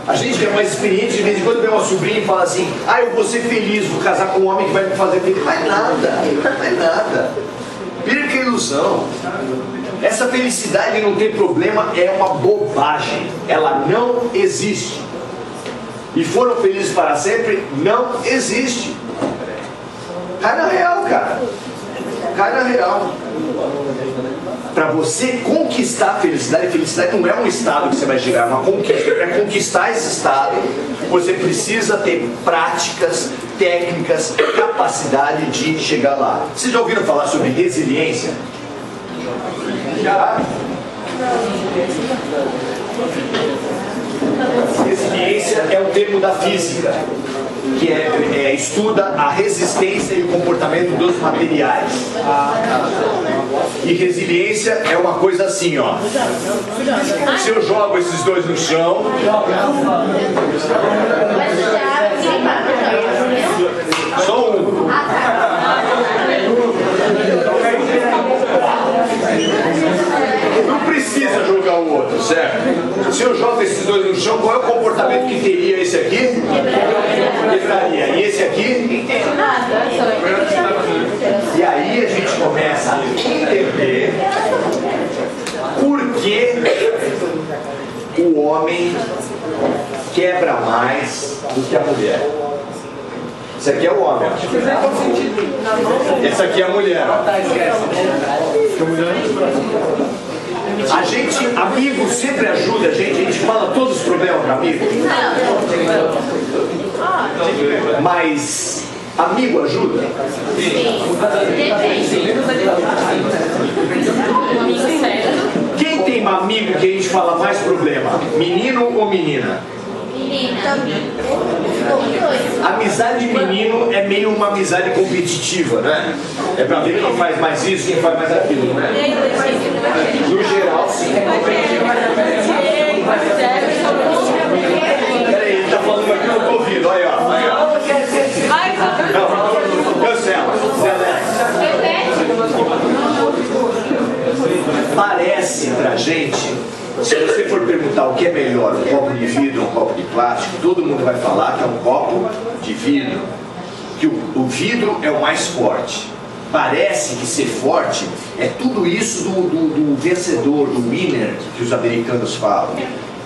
A gente que é mais experiente, de vez em quando vem uma sobrinha e fala assim: eu vou ser feliz, vou casar com um homem que vai me fazer feliz. Não é nada. Perca a ilusão. Essa felicidade de não ter problema é uma bobagem. Ela não existe. E foram felizes para sempre? Não existe. Cai na real, cara. Cai na real. Para você conquistar a felicidade não é um estado que você vai chegar, é uma conquista. Para conquistar esse estado, você precisa ter práticas, técnicas, capacidade de chegar lá. Vocês já ouviram falar sobre resiliência? Já? Resiliência é um termo da física, que estuda a resistência e o comportamento dos materiais. E resiliência é uma coisa assim, ó. Se eu jogo esses dois no chão, só um. certo? Se eu jogo esses dois no chão, qual é o comportamento que teria esse aqui? Quebraria. E esse aqui? E aí a gente começa a entender por que o homem quebra mais do que a mulher. Esse aqui é o homem, ó. Esse aqui é a mulher, ó. A gente, amigo, sempre ajuda a gente fala todos os problemas para amigo. Mas amigo ajuda? Quem tem amigo que a gente fala mais problema? Menino ou menina? Amizade de menino é meio uma amizade competitiva, né? É pra ver quem faz mais isso, quem faz mais aquilo, né? No geral, sim. Peraí, ele tá falando aqui, eu não tô ouvindo, olha ó. Não, cancela. Parece pra gente, se você for perguntar o que é melhor, um copo de vidro ou um copo de plástico, todo mundo vai falar que é um copo de vidro, que o vidro é o mais forte. Parece que ser forte é tudo isso do vencedor, do winner, que os americanos falam.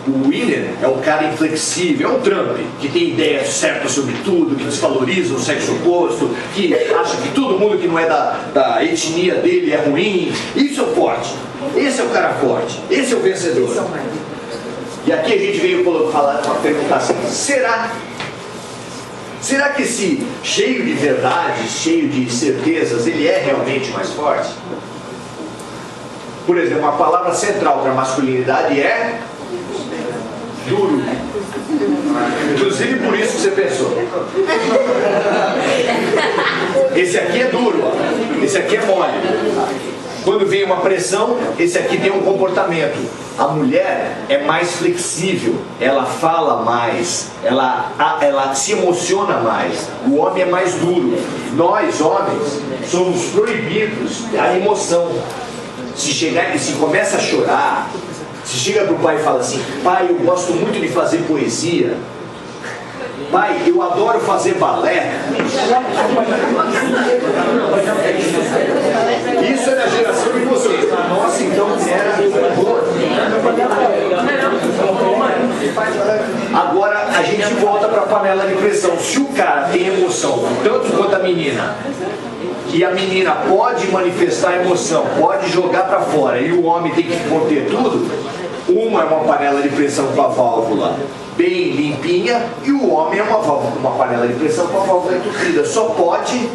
O winner é um cara inflexível, é um Trump, que tem ideias certas sobre tudo, que desvaloriza o sexo oposto, que acha que todo mundo que não é da etnia dele é ruim. Isso é o forte. Esse é o cara forte. Esse é o vencedor. E aqui a gente veio perguntar assim, será que esse cheio de verdades, cheio de certezas, ele é realmente mais forte? Por exemplo, a palavra central para a masculinidade é duro. Inclusive por isso que você pensou. Esse aqui é duro, ó. Esse aqui é mole. Quando vem uma pressão, esse aqui tem um comportamento. A mulher é mais flexível, ela fala mais, ela se emociona mais. O homem é mais duro. Nós, homens, somos proibidos a emoção. Se começa a chorar, se chega pro pai e fala assim, pai, eu gosto muito de fazer poesia, pai, eu adoro fazer balé. Isso é da geração de vocês. A nossa, então, era... Agora, a gente volta para a panela de pressão. Se o cara tem emoção, tanto quanto a menina, e a menina pode manifestar a emoção, pode jogar para fora, e o homem tem que conter tudo, uma é uma panela de pressão com a válvula bem limpinha, e o homem é uma panela de pressão com a válvula entupida. Só pode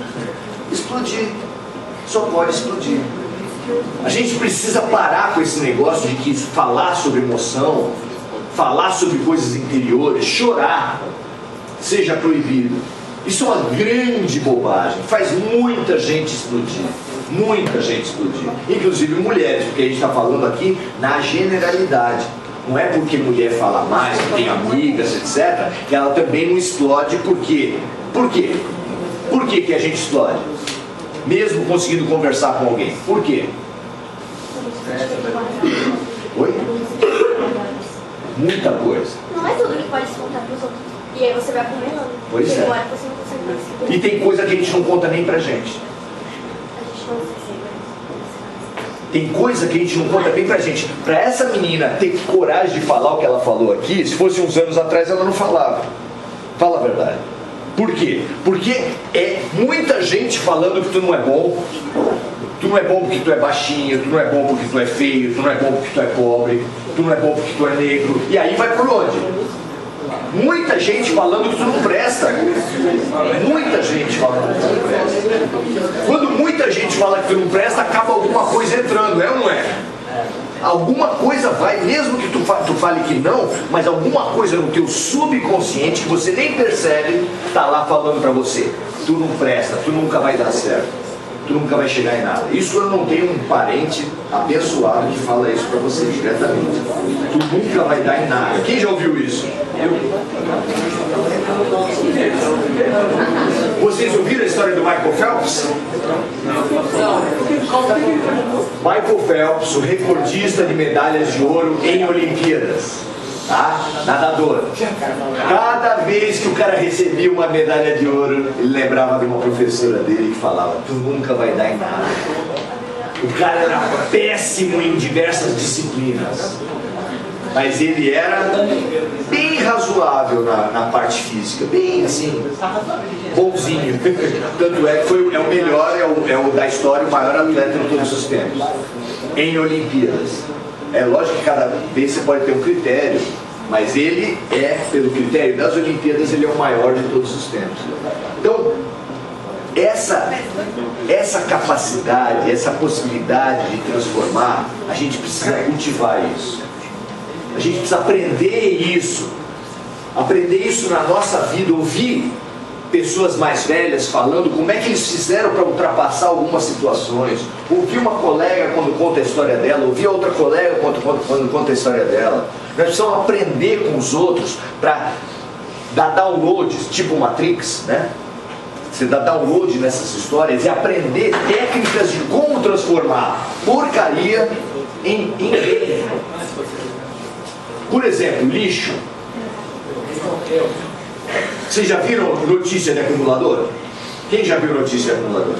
explodir. Só pode explodir. A gente precisa parar com esse negócio de que falar sobre emoção, falar sobre coisas interiores, chorar, seja proibido. Isso é uma grande bobagem. Faz muita gente explodir. Muita gente explodir. Inclusive mulheres, porque a gente está falando aqui na generalidade. Não é porque mulher fala mais, que tem amigas, etc., que ela também não explode. Por quê? Por quê? Por que que a gente explode? Mesmo conseguindo conversar com alguém. Por quê? Oi? Muita coisa. Não é tudo que pode se contar para os outros. E aí você vai acumulando. Pois é. Você não consegue mais segurar. E tem coisa que a gente não conta nem pra gente. A gente não consegue. Tem coisa que a gente não conta bem pra gente. Pra essa menina ter coragem de falar o que ela falou aqui, se fosse uns anos atrás ela não falava. Fala a verdade. Por quê? Porque é muita gente falando que tu não é bom. Tu não é bom porque tu é baixinho, tu não é bom porque tu é feio, tu não é bom porque tu é pobre, tu não é bom porque tu é negro. E aí vai por onde? Muita gente falando que tu não presta. Muita gente falando que tu não presta. Quando muita gente fala que tu não presta, acaba alguma coisa entrando, é ou não é? Alguma coisa vai, mesmo que tu fale que não, mas alguma coisa no teu subconsciente que você nem percebe, tá lá falando pra você. Tu não presta, tu nunca vai dar certo. Tu nunca vai chegar em nada. Isso eu não tenho um parente abençoado que fala isso pra você diretamente. Tu nunca vai dar em nada. Quem já ouviu isso? Eu. Vocês ouviram a história do Michael Phelps? Michael Phelps, o recordista de medalhas de ouro em Olimpíadas. Tá? Nadador. Cada vez que o cara recebia uma medalha de ouro, ele lembrava de uma professora dele que falava: tu nunca vai dar em nada. O cara era péssimo em diversas disciplinas, mas ele era bem razoável na parte física, bem assim, bonzinho. Tanto é que é o melhor, é o da história, o maior atleta de todos os tempos, em Olimpíadas. É lógico que cada vez você pode ter um critério, mas ele é, pelo critério das Olimpíadas, ele é o maior de todos os tempos. Então, essa capacidade, essa possibilidade de transformar, a gente precisa cultivar isso. A gente precisa aprender isso na nossa vida, ouvir pessoas mais velhas falando como é que eles fizeram para ultrapassar algumas situações, ouvir uma colega quando conta a história dela, ouvir outra colega quando conta a história dela. Nós precisamos aprender com os outros para dar downloads, tipo Matrix, né? Você dá download nessas histórias e aprender técnicas de como transformar porcaria em bem. Por exemplo, lixo. Vocês já viram notícia de acumulador? Quem já viu notícia de acumulador?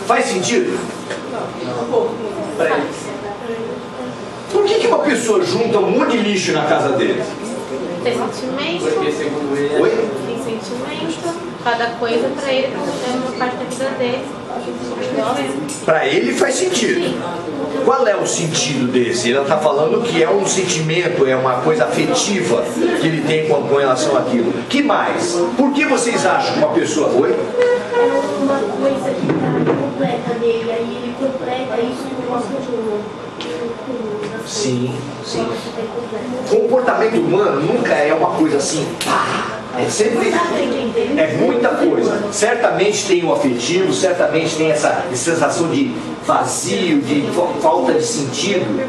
Faz sentido? Por que uma pessoa junta um monte de lixo na casa dele? Tem sentimento. Oi? Tem sentimento. Cada coisa pra ele é uma parte da vida dele. Para ele faz sentido. Qual é o sentido desse? Ele está falando que é um sentimento, é uma coisa afetiva que ele tem com relação àquilo. Que mais? Por que vocês acham que uma pessoa... Oi? É uma coisa que está completa dele, aí ele completa isso com o Sim, sim. Comportamento humano nunca é uma coisa assim, é sempre, é muita coisa. Certamente tem o afetivo, certamente tem essa sensação de vazio, de falta de sentido,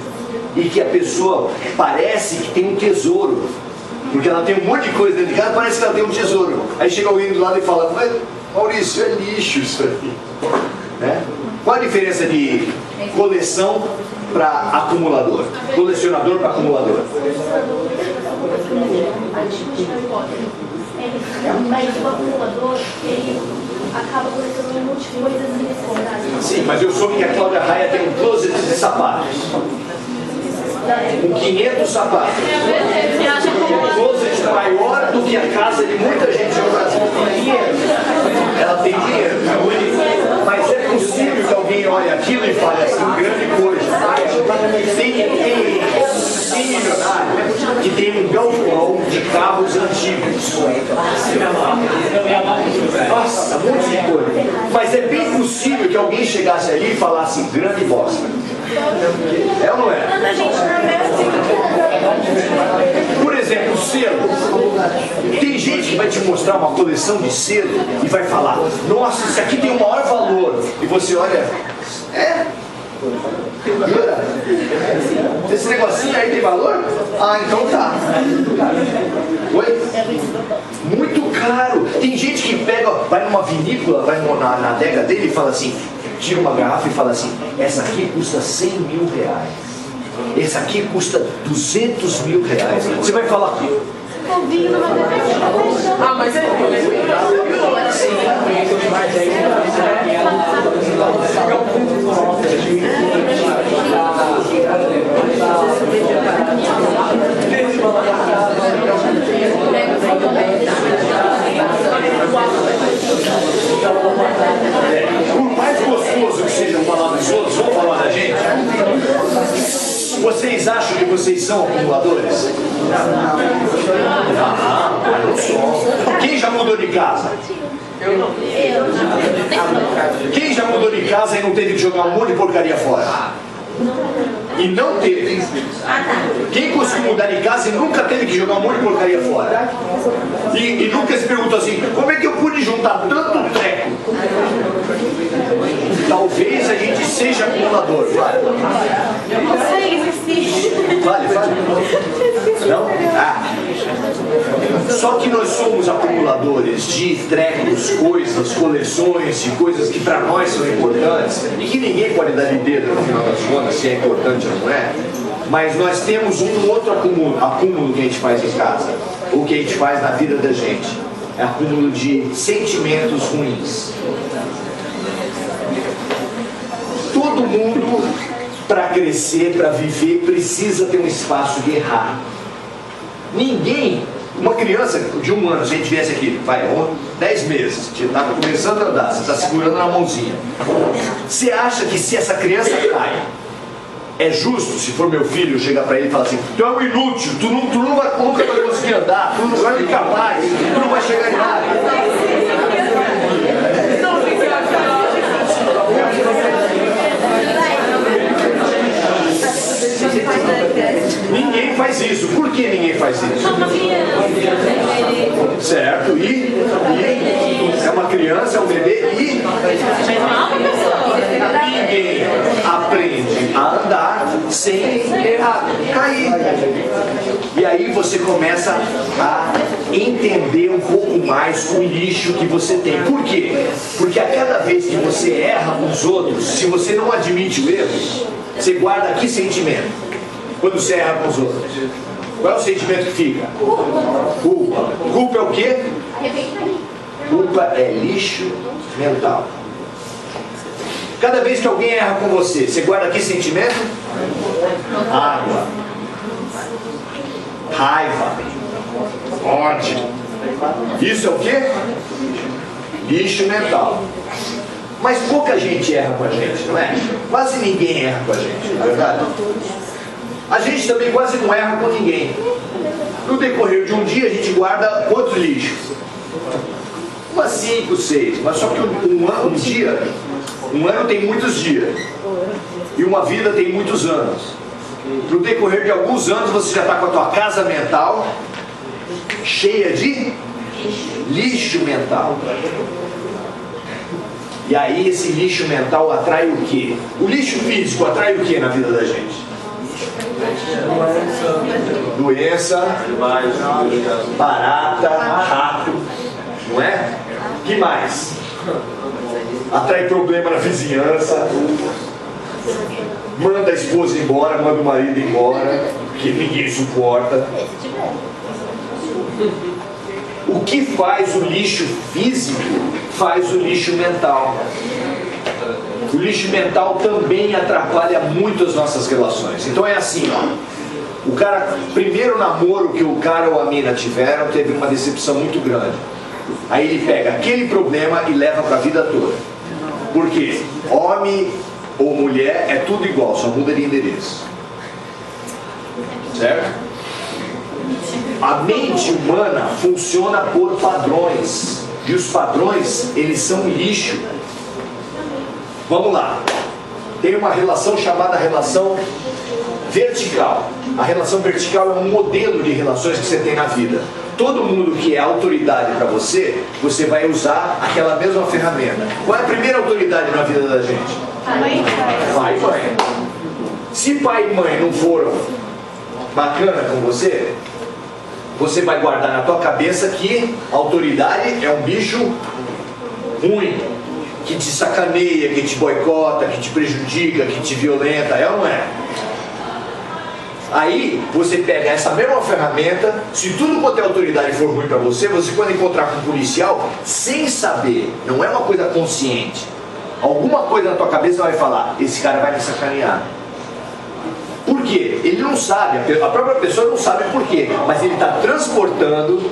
e que a pessoa parece que tem um tesouro, porque ela tem um monte de coisa dentro de casa, parece que ela tem um tesouro. Aí chega alguém do lado e fala: mas Maurício, é lixo isso aqui, né? Qual a diferença de coleção para acumulador? Colecionador para acumulador? Mas o acumulador, ele acaba colecionando um monte de coisas desnecessárias. Sim, mas eu soube que a Cláudia Raia tem um closet de sapatos. Com 500 sapatos. Um closet maior do que a casa de muita gente no Brasil. Ela tem dinheiro. Mas é possível que alguém olhe aquilo e fale assim: grande coisa. Tem milionário que tem um galpão de carros antigos. Nossa, um monte de coisa. Mas é bem possível que alguém chegasse ali e falasse: grande bosta. É ou não é? Por exemplo, selo. Tem gente que vai te mostrar uma coleção de selo e vai falar: nossa, isso aqui tem o maior valor. E você olha: jura? Esse negocinho aí tem valor? Ah, então tá. Oi? Muito caro. Tem gente que pega, vai numa vinícola, vai na adega dele e fala assim, tira uma garrafa e fala assim: essa aqui custa 100 mil reais. Essa aqui custa 200 mil reais. Você vai falar: O vinho não vai dar. Ah, mas é. Por mais gostoso que seja falar dos outros, vamos falar da gente? Vocês acham que vocês são acumuladores? Não sou. Quem já mudou de casa? Quem já mudou de casa e não teve que jogar um monte de porcaria fora? E não teve. Quem conseguiu mudar de casa e nunca teve que jogar um monte de porcaria fora? E nunca se perguntou assim: como é que eu pude juntar tanto treco? Talvez a gente seja acumulador. Vale. Vale. Não? Só que nós somos acumuladores de trecos, coisas, coleções de coisas que para nós são importantes e que ninguém pode dar de dedo no final das contas se é importante ou não é. Mas nós temos um outro acúmulo que a gente faz em casa, ou que a gente faz na vida da gente. É acúmulo de sentimentos ruins. Todo mundo, para crescer, para viver, precisa ter um espaço de errar. Ninguém, uma criança de 1 ano, se a gente viesse aqui, 10 meses, você está começando a andar, você está segurando na mãozinha. Você acha que se essa criança cai, é justo, se for meu filho, eu chegar para ele e falar assim: tu é um inútil, tu nunca vai conseguir andar, tu não vai ficar capaz, tu não vai chegar em nada. Ninguém faz isso. Por que ninguém faz isso? Certo? E é uma criança, é um bebê e ninguém aprende a andar sem errar, cair. E aí você começa a entender um pouco mais o lixo que você tem. Por quê? Porque a cada vez que você erra com os outros, se você não admite o erro, você guarda que sentimento? Quando você erra com os outros, qual é o sentimento que fica? Culpa. Culpa é o quê? Culpa é lixo mental. Cada vez que alguém erra com você, você guarda que sentimento? Água, raiva, ódio. Isso é o quê? Lixo mental. Mas pouca gente erra com a gente, não é? Quase ninguém erra com a gente, não é verdade? A gente também quase não erra com ninguém. No decorrer de um dia a gente guarda quantos lixos? Umas 5, 6. Mas só que um ano tem muitos dias. E uma vida tem muitos anos. No decorrer de alguns anos você já está com a tua casa mental cheia de lixo mental. E aí esse lixo mental atrai o quê? O lixo físico atrai o quê na vida da gente? Doença, barata, rato, não é? Que mais? Atrai problema na vizinhança, manda a esposa embora, manda o marido embora, que ninguém suporta. O que faz o lixo físico faz o lixo mental. O lixo mental também atrapalha muito as nossas relações. Então é assim, ó. O cara, primeiro namoro que o cara ou a mina tiveram, teve uma decepção muito grande. Aí ele pega aquele problema e leva para a vida toda. Por quê? Homem ou mulher é tudo igual, só muda de endereço. Certo? A mente humana funciona por padrões. E os padrões, eles são lixo. Vamos lá. Tem uma relação chamada relação vertical. A relação vertical é um modelo de relações que você tem na vida. Todo mundo que é autoridade para você, você vai usar aquela mesma ferramenta. Qual é a primeira autoridade na vida da gente? Pai e mãe. Se pai e mãe não foram bacana com você, você vai guardar na tua cabeça que a autoridade é um bicho ruim, que te sacaneia, que te boicota, que te prejudica, que te violenta, é ou não é? Aí você pega essa mesma ferramenta, se tudo quanto é autoridade for ruim para você, você quando encontrar com um policial, sem saber, não é uma coisa consciente, alguma coisa na tua cabeça vai falar: esse cara vai me sacanear. Por quê? Ele não sabe, a própria pessoa não sabe por quê, mas ele está transportando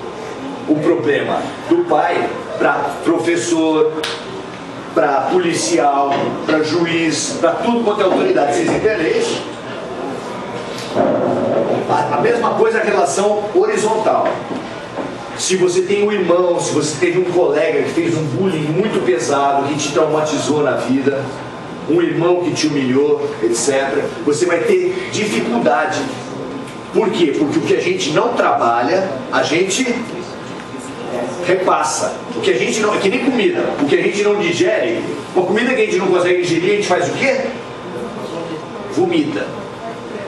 o problema do pai para professor, para policial, para juiz, para tudo quanto é autoridade. Vocês entendem isso? A mesma coisa a relação horizontal. Se você tem um irmão, se você teve um colega que fez um bullying muito pesado, que te traumatizou na vida, um irmão que te humilhou, etc., você vai ter dificuldade. Por quê? Porque o que a gente não trabalha, a gente repassa. O que a gente não, é que nem comida. O que a gente não digere, uma comida que a gente não consegue digerir, a gente faz o quê? Vomita.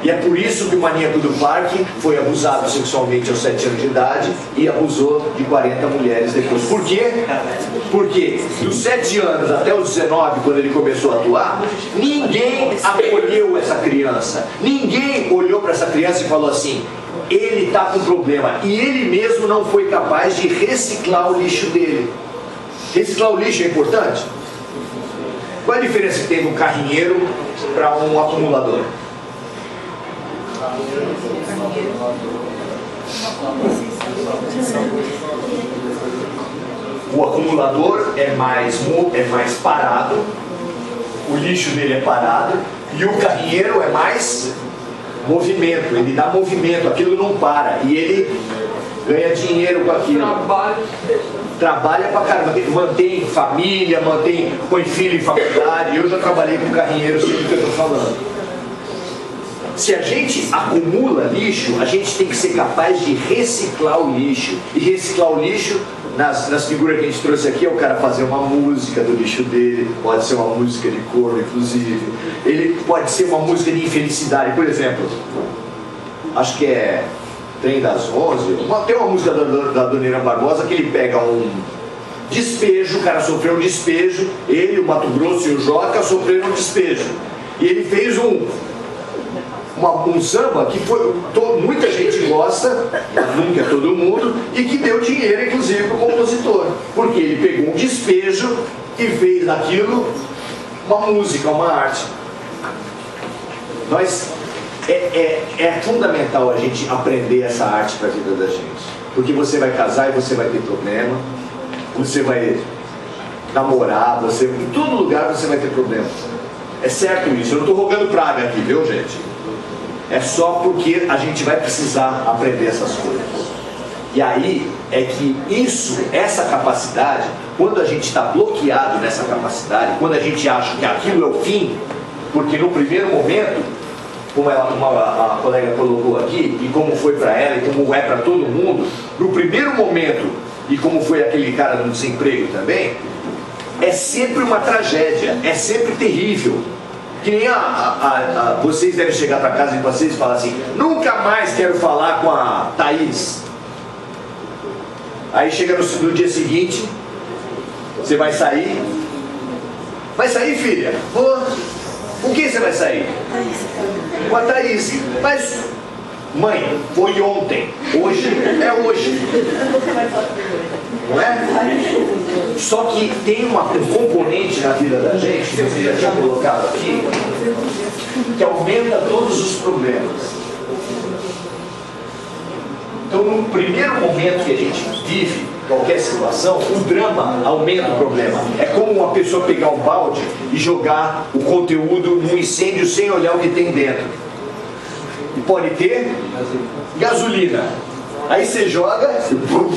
E é por isso que o maníaco do parque foi abusado sexualmente aos 7 anos de idade e abusou de 40 mulheres depois. Por quê? Porque dos 7 anos até os 19, quando ele começou a atuar, ninguém acolheu essa criança. Ninguém olhou para essa criança e falou assim: ele está com problema. E ele mesmo não foi capaz de reciclar o lixo dele. Reciclar o lixo é importante? Qual é a diferença que tem de um carrinheiro para um acumulador? O acumulador é mais parado, o lixo dele é parado, e o carrinheiro é mais movimento, ele dá movimento, aquilo não para, e ele ganha dinheiro com aquilo. Trabalha pra caramba, mantém família, põe filho em faculdade. Eu já trabalhei com carrinheiro, sei do que eu estou falando. Se a gente acumula lixo, a gente tem que ser capaz de reciclar o lixo. E reciclar o lixo, nas figuras que a gente trouxe aqui, é o cara fazer uma música do lixo dele, pode ser uma música de cor, inclusive. Ele pode ser uma música de infelicidade, por exemplo. Acho que é Trem das 11. Tem uma música da Dona Irã Barbosa que ele pega um despejo, o cara sofreu um despejo, ele, o Mato Grosso e o Joca sofreram um despejo. E ele fez um samba que muita gente gosta, mas nunca é todo mundo, e que deu dinheiro, inclusive, para o compositor. Porque ele pegou um despejo e fez daquilo uma música, uma arte. É fundamental a gente aprender essa arte para a vida da gente. Porque você vai casar e você vai ter problema, você vai namorar, em todo lugar você vai ter problema. É certo isso, eu não estou rogando praga aqui, viu, gente? É só porque a gente vai precisar aprender essas coisas. E aí é que essa capacidade, quando a gente está bloqueado nessa capacidade, quando a gente acha que aquilo é o fim, porque no primeiro momento, como a colega colocou aqui, e como foi para ela, e como é para todo mundo, no primeiro momento, e como foi aquele cara do desemprego também, é sempre uma tragédia, é sempre terrível. Que nem vocês devem chegar para casa de vocês e falar assim: nunca mais quero falar com a Thaís. Aí chega no dia seguinte, você vai sair. Vai sair, filha? Com quem você vai sair? Com a Thaís. Mas, mãe, foi ontem. Hoje é hoje. Não é? Só que tem um componente na vida da gente, que eu já tinha colocado aqui, que aumenta todos os problemas. Então, no primeiro momento que a gente vive qualquer situação, o drama aumenta o problema. É como uma pessoa pegar um balde e jogar o conteúdo num incêndio sem olhar o que tem dentro. E pode ter gasolina. Aí você joga e pum.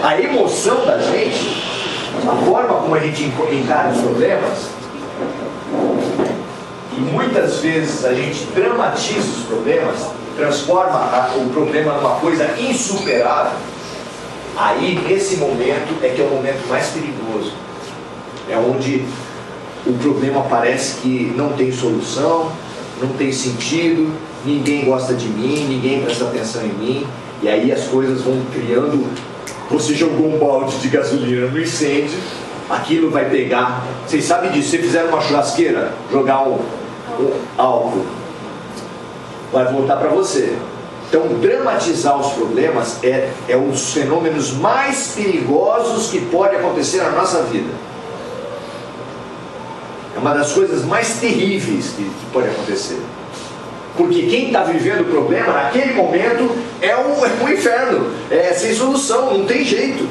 A emoção da gente, a forma como a gente encara os problemas, e muitas vezes a gente dramatiza os problemas, transforma o problema numa coisa insuperável. Aí, nesse momento, é que é o momento mais perigoso. É onde o problema parece que não tem solução, não tem sentido, ninguém gosta de mim, ninguém presta atenção em mim, e aí as coisas vão criando. Você jogou um balde de gasolina no incêndio, aquilo vai pegar. Vocês sabem disso, se fizer uma churrasqueira, jogar um álcool, vai voltar para você. Então, dramatizar os problemas é um dos fenômenos mais perigosos que pode acontecer na nossa vida. É uma das coisas mais terríveis que pode acontecer. Porque quem está vivendo o problema, naquele momento, é um inferno. É sem solução, não tem jeito.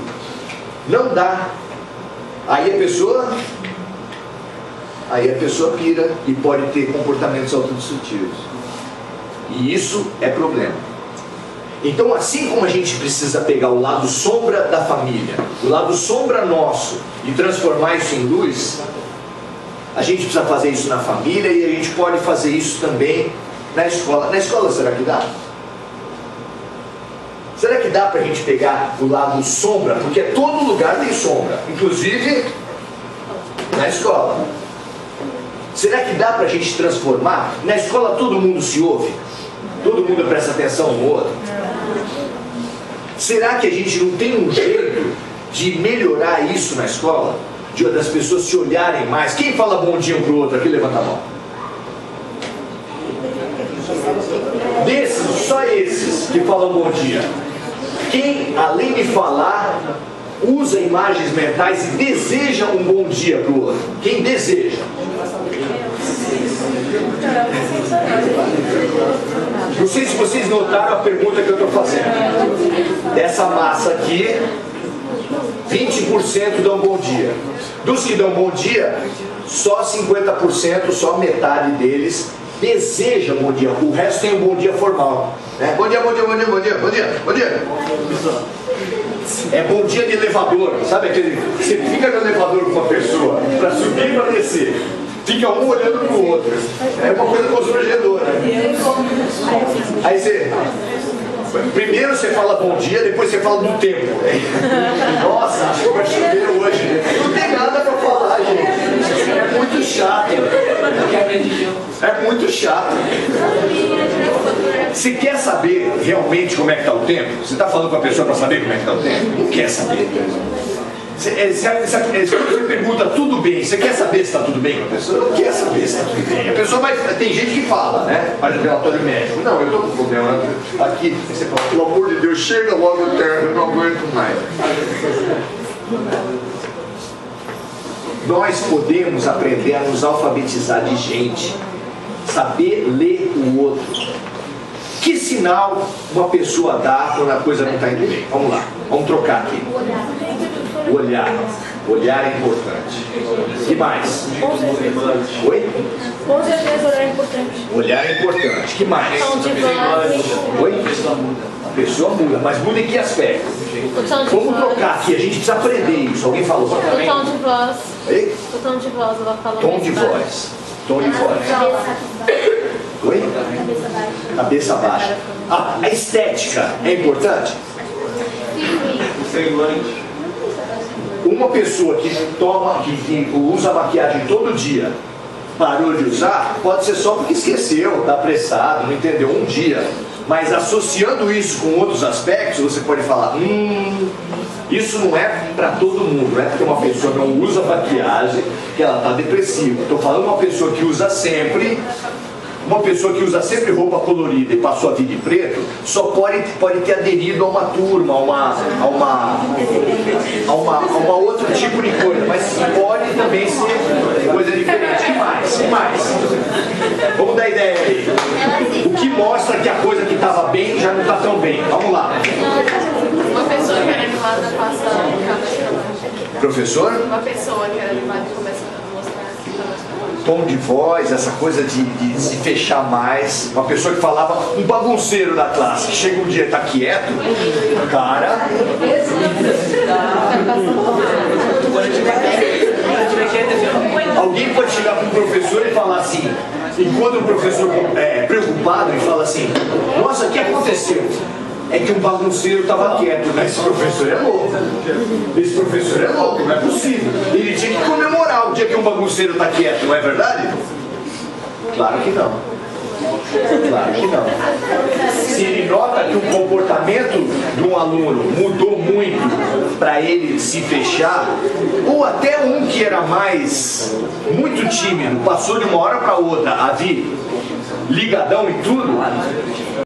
Não dá. Aí a pessoa pira e pode ter comportamentos autodestrutivos. E isso é problema. Então, assim como a gente precisa pegar o lado sombra da família, o lado sombra nosso, e transformar isso em luz, a gente precisa fazer isso na família e a gente pode fazer isso também na escola. Na escola, será que dá? Será que dá para a gente pegar o lado sombra? Porque todo lugar tem sombra, inclusive na escola. Será que dá para a gente transformar? Na escola todo mundo se ouve? Todo mundo presta atenção um no outro? Será que a gente não tem um jeito de melhorar isso na escola? Das pessoas se olharem mais? Quem fala bom dia um pro outro aqui? Levanta a mão. Desses, só esses que falam bom dia. Quem, além de falar, usa imagens mentais e deseja um bom dia pro outro? Quem deseja? Não sei se vocês notaram a pergunta que eu estou fazendo. Dessa massa aqui, 20% dão bom dia. Dos que dão bom dia, só 50%, só metade deles desejam bom dia. O resto tem um bom dia formal. Bom dia, bom dia, bom dia, bom dia, bom dia, bom dia. É bom dia de elevador. Sabe aquele... Você fica no elevador com uma pessoa para subir e para descer. Fica um olhando para o outro. É uma coisa constrangedora. Aí você... Primeiro você fala bom dia, depois você fala do tempo. Nossa, acho que vai chover hoje. Não tem nada para falar, gente. É muito chato. É muito chato. Você quer saber realmente como é que está o tempo? Você está falando com a pessoa para saber como é que está o tempo? Não quer saber. Quando você pergunta tudo bem, você quer saber se está tudo bem com a pessoa? Não quer saber se está tudo bem. A pessoa vai. Tem gente que fala, né? Faz relatório médico. Não, eu estou com problema aqui. Você fala, pelo amor de Deus, chega logo o término, eu não aguento mais. Nós podemos aprender a nos alfabetizar de gente, saber ler o outro. Que sinal uma pessoa dá quando a coisa não está indo bem? Vamos lá, vamos trocar aqui. Olhar. Olhar é importante. O que mais? Oi? Com certeza olhar é importante. Olhar é importante. O que mais? Tom de voz. Oi? A pessoa muda, mas muda em que aspecto? O tom de Vamos voz. trocar aqui, a gente precisa aprender isso. Alguém falou? O tom de voz. Ei? O tom de voz, eu vou falar. Tom de voz. Tom de voz. Oi? Cabeça baixa. A estética é importante? Uma pessoa que usa maquiagem todo dia, parou de usar, pode ser só porque esqueceu, está apressado, não entendeu um dia. Mas associando isso com outros aspectos, você pode falar, isso não é para todo mundo, não é porque uma pessoa não usa maquiagem que ela está depressiva. Estou falando uma pessoa que usa sempre. Uma pessoa que usa sempre roupa colorida e passou a vida em preto, só pode ter aderido a uma turma, a uma outro tipo de coisa, mas pode também ser coisa diferente. O que mais? Vamos dar ideia aí. O que mostra que a coisa que estava bem já não está tão bem? Vamos lá. Uma pessoa que era animada passa a ficar mais pra baixo. Professor? Uma pessoa que era animada começa a mostrar que fica mais pra baixo. Tom de voz, essa coisa de se fechar mais. Uma pessoa que falava, um bagunceiro da classe, que chega um dia e tá quieto, cara. Alguém pode chegar para o professor e falar assim, enquanto o professor é preocupado e fala assim, nossa, o que aconteceu? É que um bagunceiro estava quieto, mas esse professor é louco. Esse professor é louco, não é possível. Ele tinha que comemorar o dia que um bagunceiro está quieto, não é verdade? Claro que não. Claro que não. Se ele nota que o comportamento de um aluno mudou muito para ele se fechar, ou até um que era muito tímido, passou de uma hora para outra a vir ligadão e tudo,